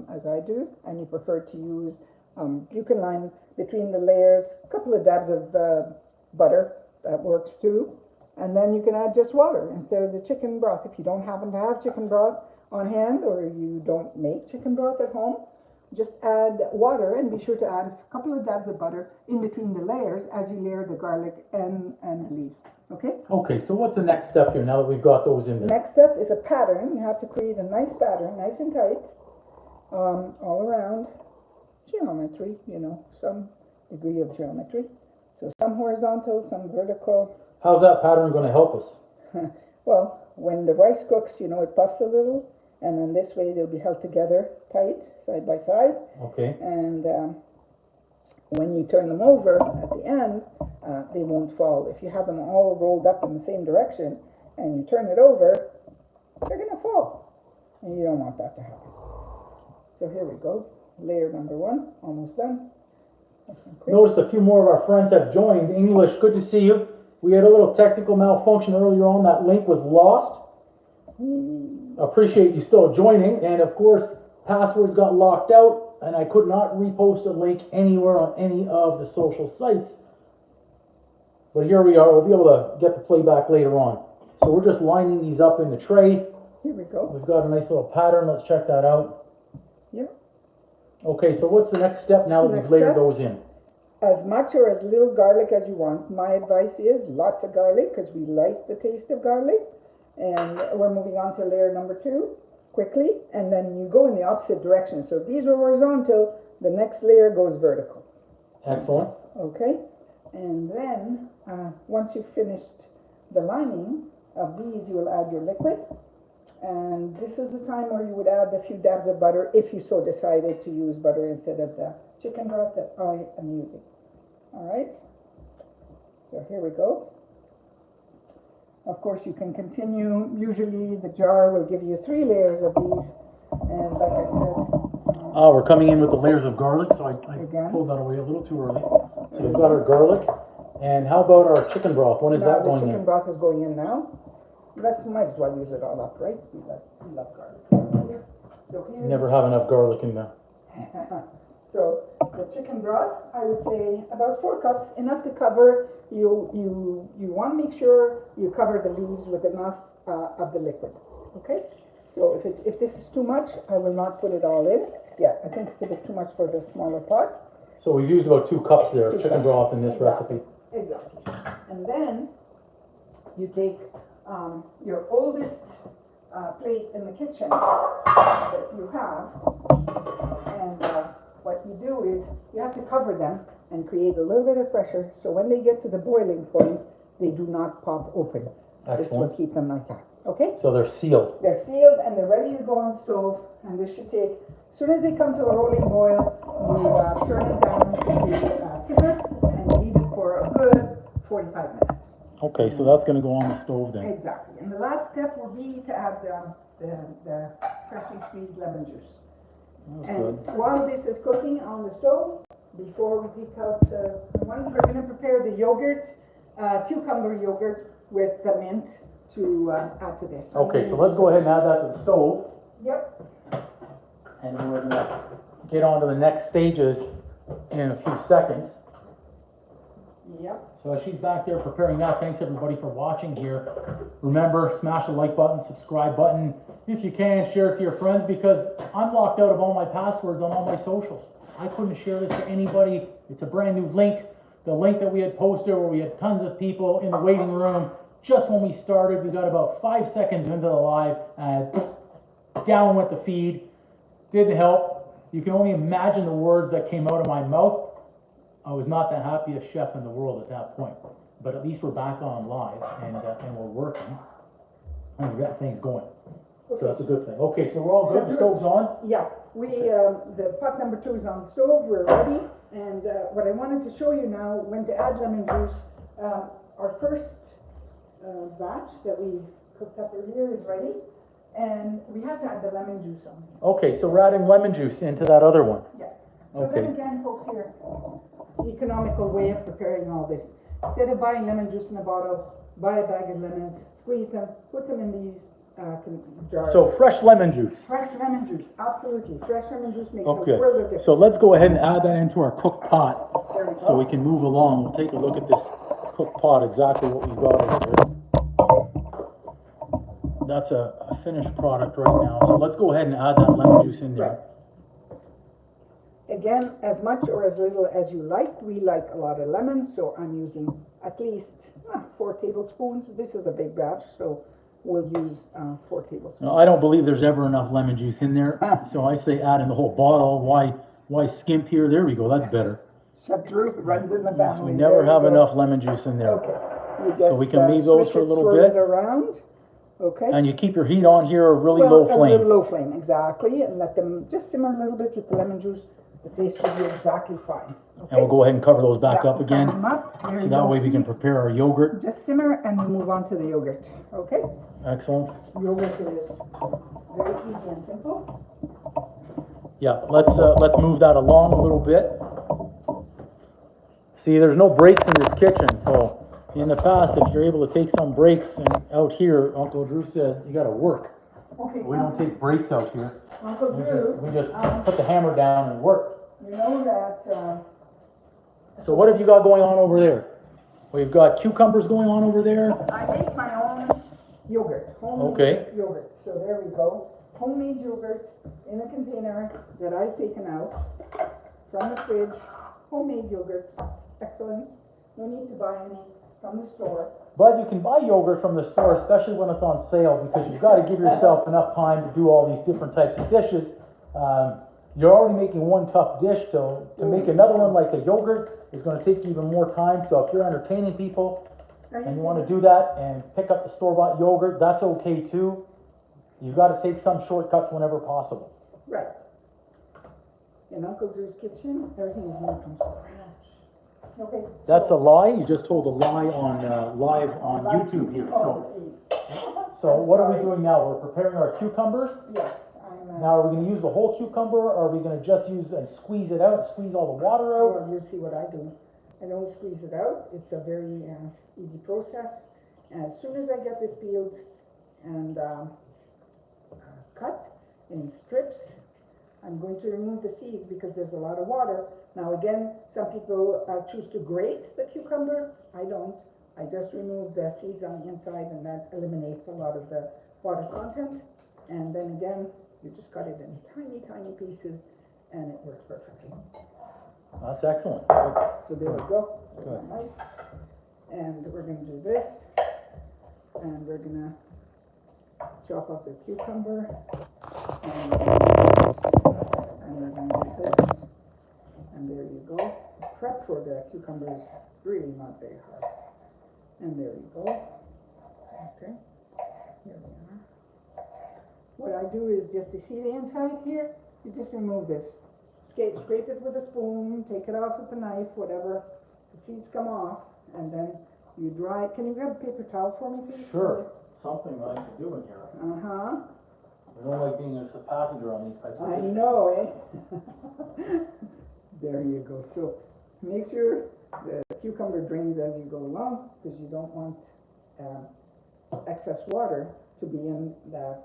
as I do, and you prefer to use, you can line between the layers a couple of dabs of butter, that works too, and then you can add just water instead of the chicken broth. If you don't happen to have chicken broth on hand, or you don't make chicken broth at home, just add water and be sure to add a couple of dabs of butter in between the layers as you layer the garlic and the leaves. Okay? Okay, so what's the next step here now that we've got those in there? Next step is a pattern. You have to create a nice pattern, nice and tight, all around geometry, you know, some degree of geometry. So some horizontal, some vertical. How's that pattern going to help us? Well, when the rice cooks, you know, it puffs a little, and then this way they'll be held together tight, side by side. Okay. And when you turn them over at the end, they won't fall. If you have them all rolled up in the same direction and you turn it over, they're going to fall. And you don't want that to happen. So here we go. Layer number 1, almost done. Notice a few more of our friends have joined. English, good to see you. We had a little technical malfunction earlier on. That link was lost. Appreciate you still joining. And of course, passwords got locked out, and I could not repost a link anywhere on any of the social sites. But here we are. We'll be able to get the playback later on. So we're just lining these up in the tray. Here we go. We've got a nice little pattern. Let's check that out. Yeah. Okay, so what's the next step now that we've layered those in? As much or as little garlic as you want. My advice is lots of garlic because we like the taste of garlic. And we're moving on to layer number 2 quickly. And then you go in the opposite direction. So if these are horizontal, the next layer goes vertical. Excellent. Okay. And then once you've finished the lining of these, you will add your liquid. And this is the time where you would add a few dabs of butter if you so decided to use butter instead of the chicken broth that I am using. All right, so here we go. Of course, you can continue. Usually the jar will give you 3 layers of these. And like I said, Oh, we're coming in with the layers of garlic, so I Again? pulled that away a little too early. So we've got our garlic. And how about our chicken broth? When is Now that the going chicken in? broth is going in now. Might as well use it all up, right? We love garlic. So here's Never have enough garlic in there. So the chicken broth, I would say about 4 cups, enough to cover. You want to make sure you cover the leaves with enough of the liquid. Okay. So if this is too much, I will not put it all in. Yeah, I think it's a bit too much for the smaller pot. So we've used about 2 cups there of 2 chicken cups. broth in this Exactly. recipe. Exactly. And then you take your oldest plate in the kitchen that you have, and what you do is you have to cover them and create a little bit of pressure so when they get to the boiling point, they do not pop open. This will Excellent. keep them like that. Okay? So they're sealed. They're sealed and they're ready to go on the stove, and this should take, as soon as they come to a rolling boil, you turn it down to simmer and leave it for a good 45 minutes. Okay, so that's going to go on the stove then. Exactly. And the last step will be to add the freshly squeezed lemon juice. That's And good. while this is cooking on the stove, before we take out the one, we're going to prepare the yogurt, cucumber yogurt with the mint to add to this. Okay, so let's go ahead and add that to the stove. Yep. And then we're going to get on to the next stages in a few seconds. Yep. So as she's back there preparing that, thanks everybody for watching here. Remember, smash the like button, subscribe button. If you can, share it to your friends, because I'm locked out of all my passwords on all my socials. I couldn't share this to anybody. It's a brand new link. The link that we had posted where we had tons of people in the waiting room. Just when we started, we got about 5 seconds into the live, and down went the feed. Didn't help. You can only imagine the words that came out of my mouth. I was not the happiest chef in the world at that point, but at least we're back on live and we're working and we got things going. So that's a good thing. Okay, so we're all good. The stove's on. Yeah, the pot number 2 is on the stove. We're ready. And what I wanted to show you now, when to add lemon juice, our first batch that we cooked up earlier is ready, and we have to add the lemon juice on. Okay, so we're adding lemon juice into that other one. Yeah. So Okay. then again, folks, here, economical way of preparing all this. Instead of buying lemon juice in a bottle, buy a bag of lemons, squeeze them, put them in these jars. So fresh lemon juice. Fresh lemon juice, absolutely. Fresh lemon juice makes Okay, a world of difference. so let's go ahead and add that into our cooked pot There we go. so we can move along. We'll take a look at this cooked pot, exactly what we've got over here. That's a finished product right now. So let's go ahead and add that lemon juice in there. Right. Again, as much or as little as you like. We like a lot of lemon, so I'm using at least 4 tablespoons. This is a big batch, so we'll use 4 tablespoons. Now, I don't believe there's ever enough lemon juice in there, so I say add in the whole bottle. Why skimp here? There we go, that's better. Chartreuse runs in the Yes, family. we never There have you go. enough lemon juice in there. Okay. You just, So we can leave those switch for a it, little swirl bit. it around. Okay. And you keep your heat on here a really Well, low a flame. little low flame, exactly, and let them just simmer a little bit with the lemon juice. The taste will be exactly fine. Okay? And we'll go ahead and cover those back Yeah, up again. cover them up. There So you that go. way we can prepare our yogurt. Just simmer and we'll move on to the yogurt. Okay? Excellent. Yogurt is very easy and simple. Yeah, let's move that along a little bit. See, there's no breaks in this kitchen, so in the past, if you're able to take some breaks, and out here, Uncle Drew says, you gotta work. Okay. We don't take breaks out here. Uncle Drew, We just put the hammer down and work. you know that So what have you got going on over there? We've got cucumbers going on over there. I make my own yogurt, homemade Okay. yogurt. So there we go. Homemade yogurt in a container that I've taken out from the fridge. Homemade yogurt, excellent. No need to buy any from the store. But you can buy yogurt from the store, especially when it's on sale, because you've got to give yourself enough time to do all these different types of dishes. You're already making one tough dish, so to make another one like a yogurt is going to take you even more time. So if you're entertaining people and you want to do that and pick up the store-bought yogurt, that's okay too. You've got to take some shortcuts whenever possible. Right. In Uncle Drew's kitchen, everything is made from scratch. Okay. That's a lie. You just told a lie on live on YouTube here. Oh, geez. So what are we doing now? We're preparing our cucumbers. Yes, I'm Now, are we gonna use the whole cucumber, or are we gonna just use and squeeze it out, squeeze all the water out? Well, you'll see what I do. I don't squeeze it out. It's a very easy process. As soon as I get this peeled and cut in strips, I'm going to remove the seeds because there's a lot of water. Now again, some people choose to grate the cucumber. I don't. I just remove the seeds on the inside, and that eliminates a lot of the water content. And then again, you just cut it in tiny, tiny pieces, and it works perfectly. That's excellent. So there we go. Good. Nice. And we're going to do this, and we're going to chop up the cucumber, and we're going to do this, and there you go. Prep for the cucumber is really not very hard. And there you go. Okay, here we are. What I do is just, you see the inside here? You just remove this. Scrape it with a spoon, take it off with a knife, whatever. The seeds come off, and then you dry it. Can you grab a paper towel for me, please? Sure, something I can do in here. Uh-huh. I don't like being a passenger on these types of I things. know, eh? There you go. So make sure the cucumber drains as you go along, because you don't want excess water to be in that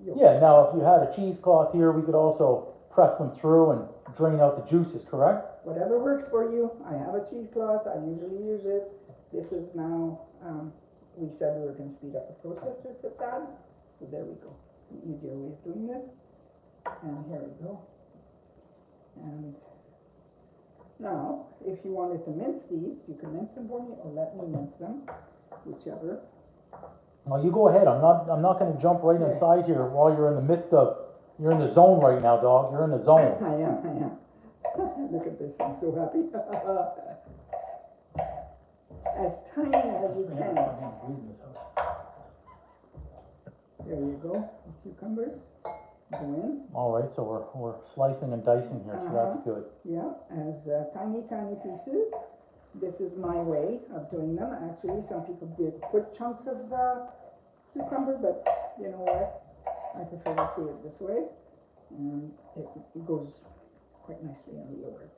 yolk. Yeah, now if you had a cheesecloth here, we could also press them through and drain out the juices, correct? Whatever works for you. I have a cheesecloth. I usually use it. This is now, we said we were going to speed up the process to sit down. So there we go. An easier way of doing this. And here we go. And now, if you wanted to mince these, you can mince them for me or let me mince them, whichever. Well, you go ahead. I'm not going to jump right inside here while you're in the midst of, you're in the zone right now, dog. You're in the zone. I am. Look at this, I'm so happy. As tiny as you can. There you go, cucumbers go in. All right, so we're slicing and dicing here, so that's good. Yeah, as tiny, tiny pieces. This is my way of doing them. Actually, some people put chunks of cucumber, but you know what? I prefer to see it this way, and it goes quite nicely on the yogurt.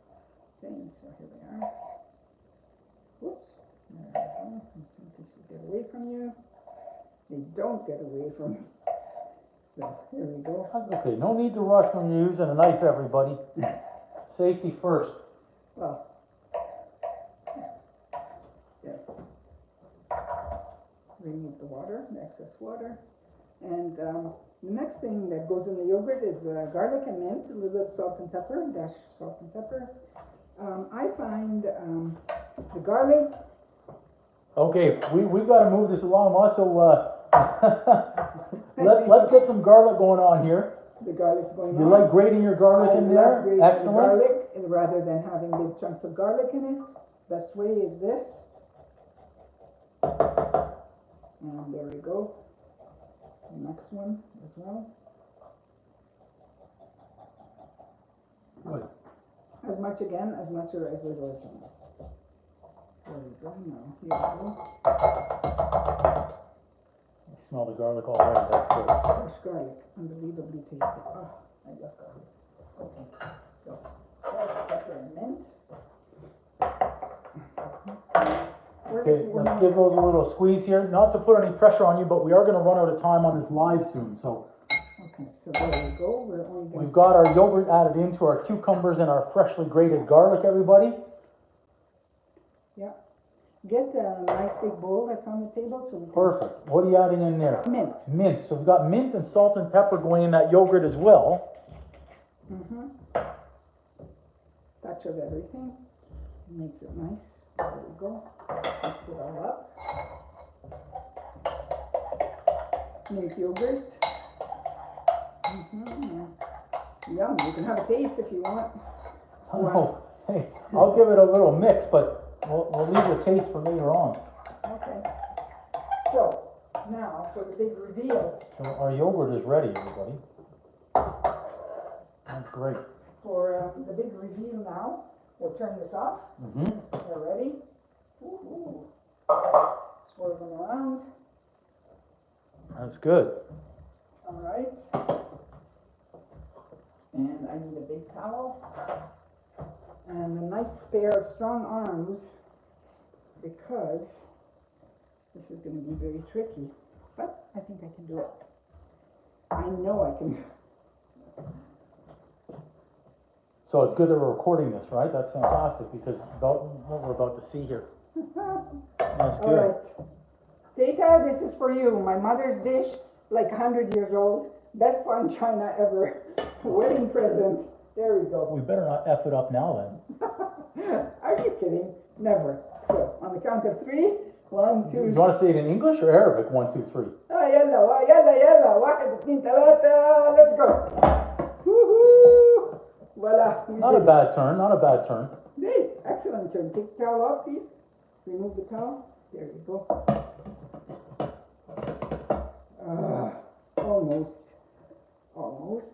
Okay, so here we are. Whoops, there we go. Some pieces get away from you. They don't get away from me. So here we go. Okay, no need to rush when you're using a knife, everybody. Safety first. Well, there. Remove the water, the excess water. And the next thing that goes in the yogurt is garlic and mint, a little bit of salt and pepper, dash salt and pepper. I find the garlic. Okay, we've got to move this along. Also, let's get some garlic going on here. The garlic's going on. You like grating your garlic in there? Excellent. Garlic, and rather than having big chunks of garlic in it, best way is this. And there we go. The next one as well. Good. As much or as little as you want. There we go. Now here we go. I smell the garlic already. That's good. Fresh garlic, unbelievably tasty. Oh, I love garlic. Okay, so salt, pepper, and mint. Okay, let's give those a little squeeze here. Not to put any pressure on you, but we are going to run out of time on this live soon. So okay, so there we go. We're only we've got our yogurt added into our cucumbers and our freshly grated garlic, everybody. Yeah. Get a nice big bowl that's on the table so we can. Perfect. What are you adding in there? Mint. Mint. So we've got mint and salt and pepper going in that yogurt as well. Mm-hmm. Touch of everything. Makes it nice. There we go. Mix it all up. Mint yogurt. Mm-hmm. Yum. You can have a taste if you want. Oh, hey, I'll give it a little mix, but we'll leave the taste for later on. Okay. So, now for the big reveal. So our yogurt is ready, everybody. That's great. For the big reveal now, we'll turn this off. Mm-hmm. We're ready. Ooh. Swirl them around. That's good. All right. And I need a big towel and a nice pair of strong arms because this is going to be very tricky. But I think I can do it. I know I can. So it's good that we're recording this, right? That's fantastic because about what we're about to see here. That's good. All right. Tata, this is for you. My mother's dish, like 100 years old. Best fine china ever. Wedding present. There we go. We better not F it up now then. Are you kidding? Never. So, on the count of 3, 1, 2. You want to say it in English or Arabic? 1, 2, 3. Yalla, yalla, yalla. 1, 2, 3. Let's go. Woohoo! Voila. Not a bad turn, not a bad turn. Hey, excellent turn. Take the towel off, please. Remove the towel. There you go. Almost. Almost.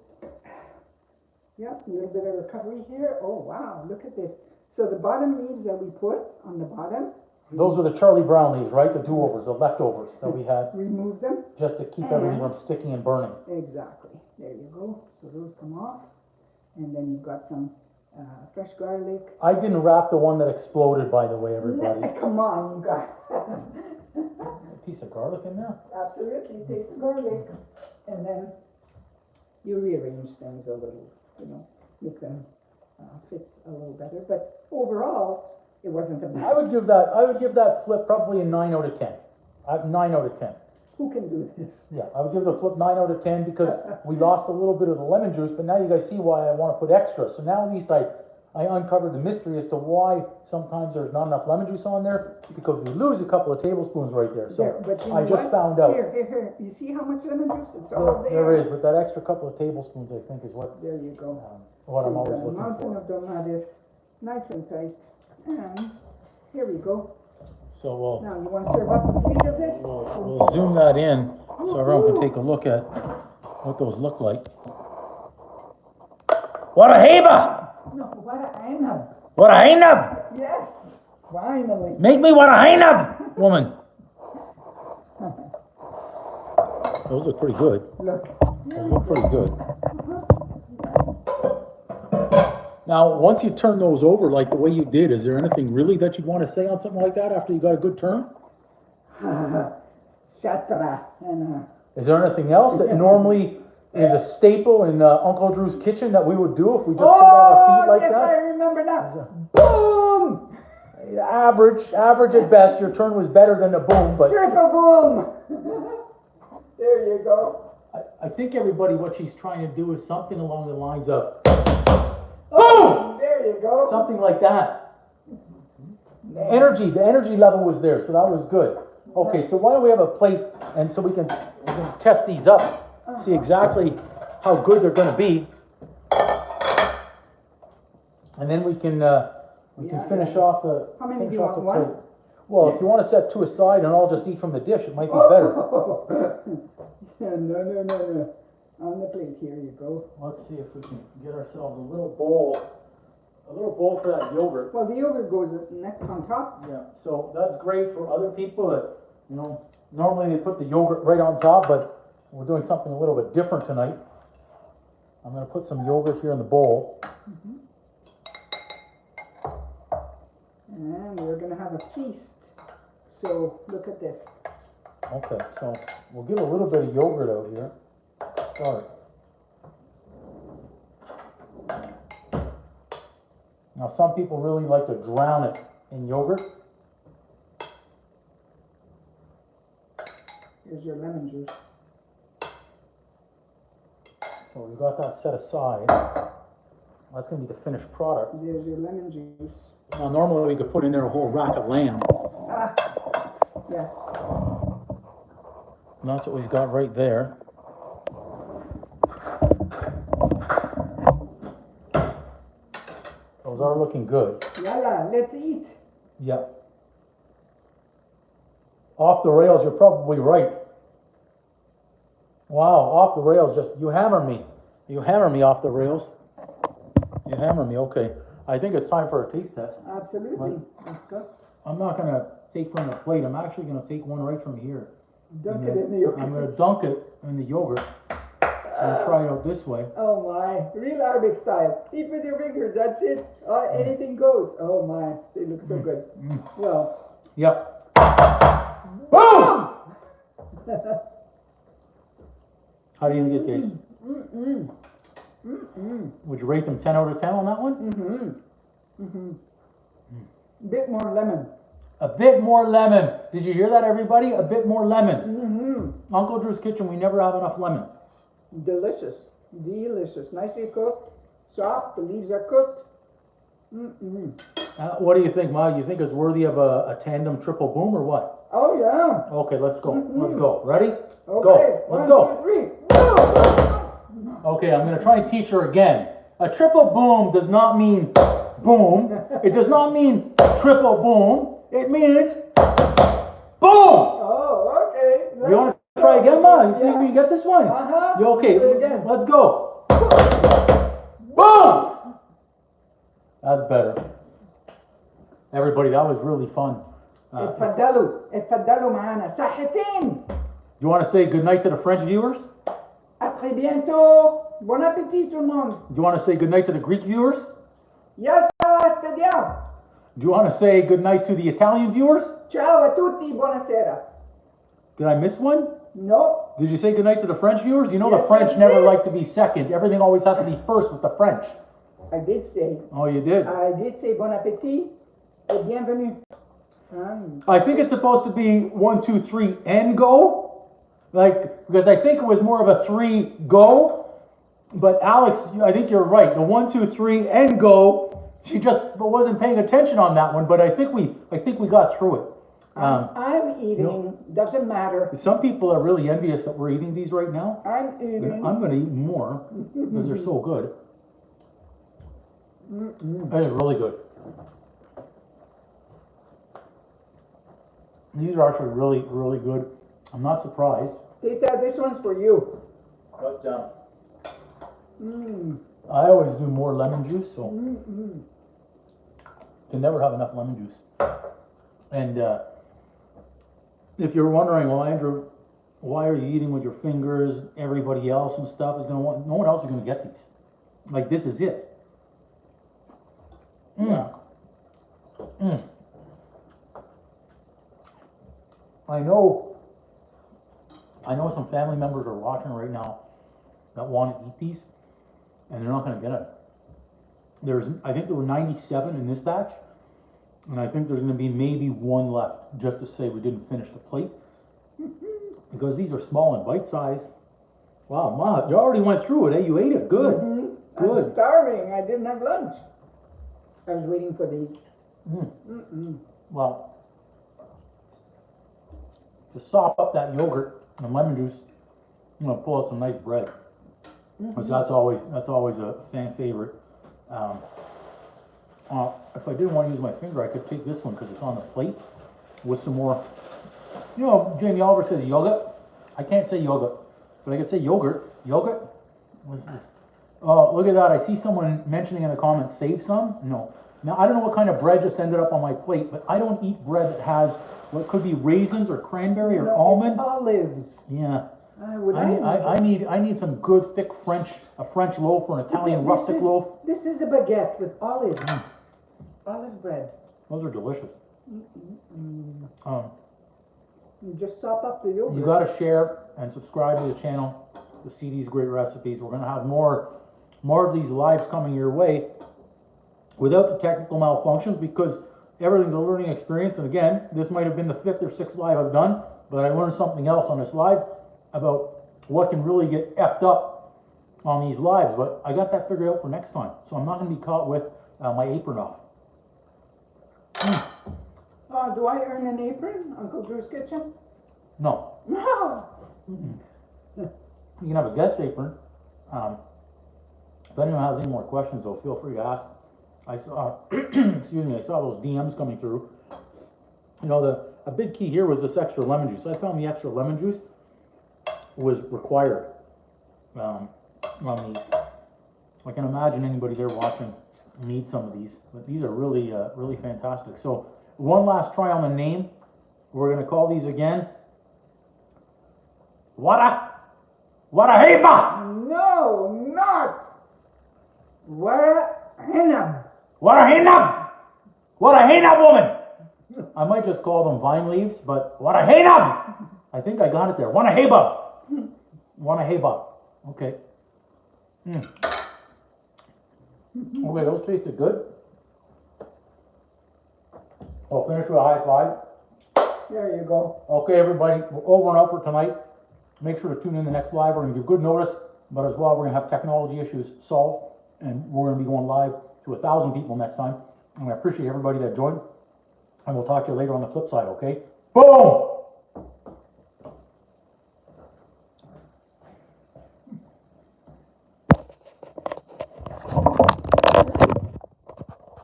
Yep, a little bit of recovery here. Oh, wow, look at this. So the bottom leaves that we put on the bottom. Those were the Charlie Brown leaves, right? The do-overs, the leftovers that we had. Remove them. Just to keep everything from sticking and burning. Exactly. There you go. So those come off. And then you've got some fresh garlic. I didn't wrap the one that exploded, by the way, everybody. Come on, you guys. A piece of garlic in there? Absolutely. Taste the garlic. And then you rearrange things a little, you know, make them fit a little better. But overall, it wasn't a bad. I would give that flip probably a 9 out of 10. 9 out of 10. Who can do this? Yeah, I would give the flip 9 out of 10 because we lost a little bit of the lemon juice, but now you guys see why I want to put extra. So now at least I uncovered the mystery as to why sometimes there's not enough lemon juice on there, because we lose a couple of tablespoons right there. So I just found out. Here. You see how much lemon juice? It's all there. There is, but that extra couple of tablespoons I think is what. There you go. What I'm always looking mountain for. of tomatoes, nice and tight. And here we go. So now you want to serve up a plate of this? We'll zoom that in so everyone can take a look at what those look like. What a heba! No, what a einab. What a heinab! Yes, finally. Make me what a heinab, woman. Those look pretty good. Look. Those look pretty good. Now, once you turn those over like the way you did, is there anything really that you'd want to say on something like that after you got a good turn? Chatra. Is there anything else that normally is a staple in Uncle Drew's kitchen that we would do if we just put out a feet like yes, that? I remember now. Boom! Average at best. Your turn was better than a boom, but triple boom. There you go. I think everybody, what she's trying to do is something along the lines of boom. There you go. Something like that. The energy level was there, so that was good. Okay, so why don't we have a plate, and so we can test these up, see exactly how good they're going to be, and then we can finish off the. How many do you want? One? Well, if you want to set 2 aside and I'll just eat from the dish, it might be better. No. On the plate, here you go. Let's see if we can get ourselves a little bowl for that yogurt. Well, the yogurt goes next on top. Yeah, so that's great for other people that, you know, normally they put the yogurt right on top, but we're doing something a little bit different tonight. I'm going to put some yogurt here in the bowl. Mm-hmm. And we're going to have a feast. So look at this. Okay, so we'll get a little bit of yogurt out here. Start. Now some people really like to drown it in yogurt. Here's your lemon juice. So we've got that set aside. That's going to be the finished product. There's your lemon juice. Now normally we could put in there a whole rack of lamb. Yes. And that's what we've got right there. Those are looking good. Yalla, let's eat. Yep. Off the rails, you're probably right. Wow, off the rails, just, you hammer me. You hammer me off the rails. You hammer me, okay. I think it's time for a taste test. Absolutely. Let's go. I'm not going to take from the plate. I'm actually going to take one right from here. Dunk it in the yogurt. I'm going to dunk it in the yogurt. and try it out this way. Oh my, real Arabic style. Eat with your fingers, that's it. Anything goes. Oh my, they look so good. Well. Yep. Boom! How do you think it tastes? Would you rate them 10 out of 10 on that one? Bit more lemon. A bit more lemon. Did you hear that, everybody? A bit more lemon. Uncle Drew's Kitchen, we never have enough lemon. Delicious. Delicious. Nicely cooked. Soft. The leaves are cooked. What do you think, Ma? You think it's worthy of a tandem triple boom or what? Oh, yeah. Okay, let's go. Let's go. Ready? Okay. Go. Let's go. 1, 2, 3. Okay, I'm going to try and teach her again. A triple boom does not mean boom. It does not mean triple boom. It means boom. Oh, okay. You want to try again, Ma? You see if you get this one? You okay? Let's go. Boom. That's better. Everybody, that was really fun. اتفضلوا معانا صحتين. You want to say goodnight to the French viewers? À très bientôt. Bon appétit tout le monde. Do you want to say goodnight to the Greek viewers? Yes, spediamo. Do you want to say goodnight to the Italian viewers? Ciao a tutti, buonasera. Did I miss one? No. Did you say goodnight to the French viewers? You know Yes, the French I never did. like to be second. Everything always has to be first with the French. I did say. Oh, you did? I did say bon appétit et bienvenue. I think it's supposed to be 1, 2, 3 and go. Like, because I think it was more of a 3 go. But Alex, I think you're right. The 1, 2, 3 and go. She just wasn't paying attention on that one, but I think we got through it. I'm eating, doesn't matter. Some people are really envious that we're eating these right now. I'm eating. I'm going to eat more because they're so good. That is really good. These are actually really, really good. I'm not surprised. Tita, this one's for you. But I always do more lemon juice, so can never have enough lemon juice. And if you're wondering, well, Andrew, why are you eating with your fingers? Everybody else and stuff is going to want. No one else is going to get these. Like, this is it. I know some family members are watching right now that want to eat these, and they're not going to get it. I think there were 97 in this batch, and I think there's going to be maybe one left, just to say we didn't finish the plate, because these are small and bite size. Wow, Ma, you already went through it, eh? You ate it. Good. Good. I'm starving. I didn't have lunch. I was waiting for these. Well, to sop up that yogurt and lemon juice, I'm gonna pull out some nice bread, because that's always a fan favorite. If I didn't want to use my finger, I could take this one because it's on the plate with some more. You know, Jamie Oliver says yogurt. I can't say yogurt, but I could say yogurt. Yogurt. What's this? Oh, look at that! I see someone mentioning in the comments, save some. No. Now, I don't know what kind of bread just ended up on my plate, but I don't eat bread that has what could be raisins or cranberry or almond. Olives. Yeah. I need some good thick a French loaf or an Italian rustic loaf. This is a baguette with olives. Olive bread. Those are delicious. You just sop up the yogurt. You got to share and subscribe to the channel to see these great recipes. We're going to have more of these lives coming your way without the technical malfunctions, because everything's a learning experience. And again, this might have been the 5th or 6th live I've done, but I learned something else on this live about what can really get effed up on these lives. But I got that figured out for next time, so I'm not going to be caught with my apron off. Do I earn an apron, Uncle Drew's Kitchen? No. No. You can have a guest apron. If anyone has any more questions, though, feel free to ask. I saw, excuse me, I saw those DMs coming through. You know, a big key here was this extra lemon juice. I found the extra lemon juice was required on these. I can imagine anybody there watching needs some of these, but these are really, really fantastic. So one last try on the name. We're going to call these again. Wada What a heba! No, not. What henna? What a henab! What a henab woman! I might just call them vine leaves, but what a henab! I think I got it there. What a heba! What a heba. Okay. Mm. Okay, those tasted good. I'll finish with a high five. There you go. Okay, everybody, we're over and out for tonight. Make sure to tune in the next live. We're going to give good notice, but as well, we're going to have technology issues solved, and we're going to be going live to 1,000 people next time. And I appreciate everybody that joined, and we'll talk to you later on the flip side, okay? Boom!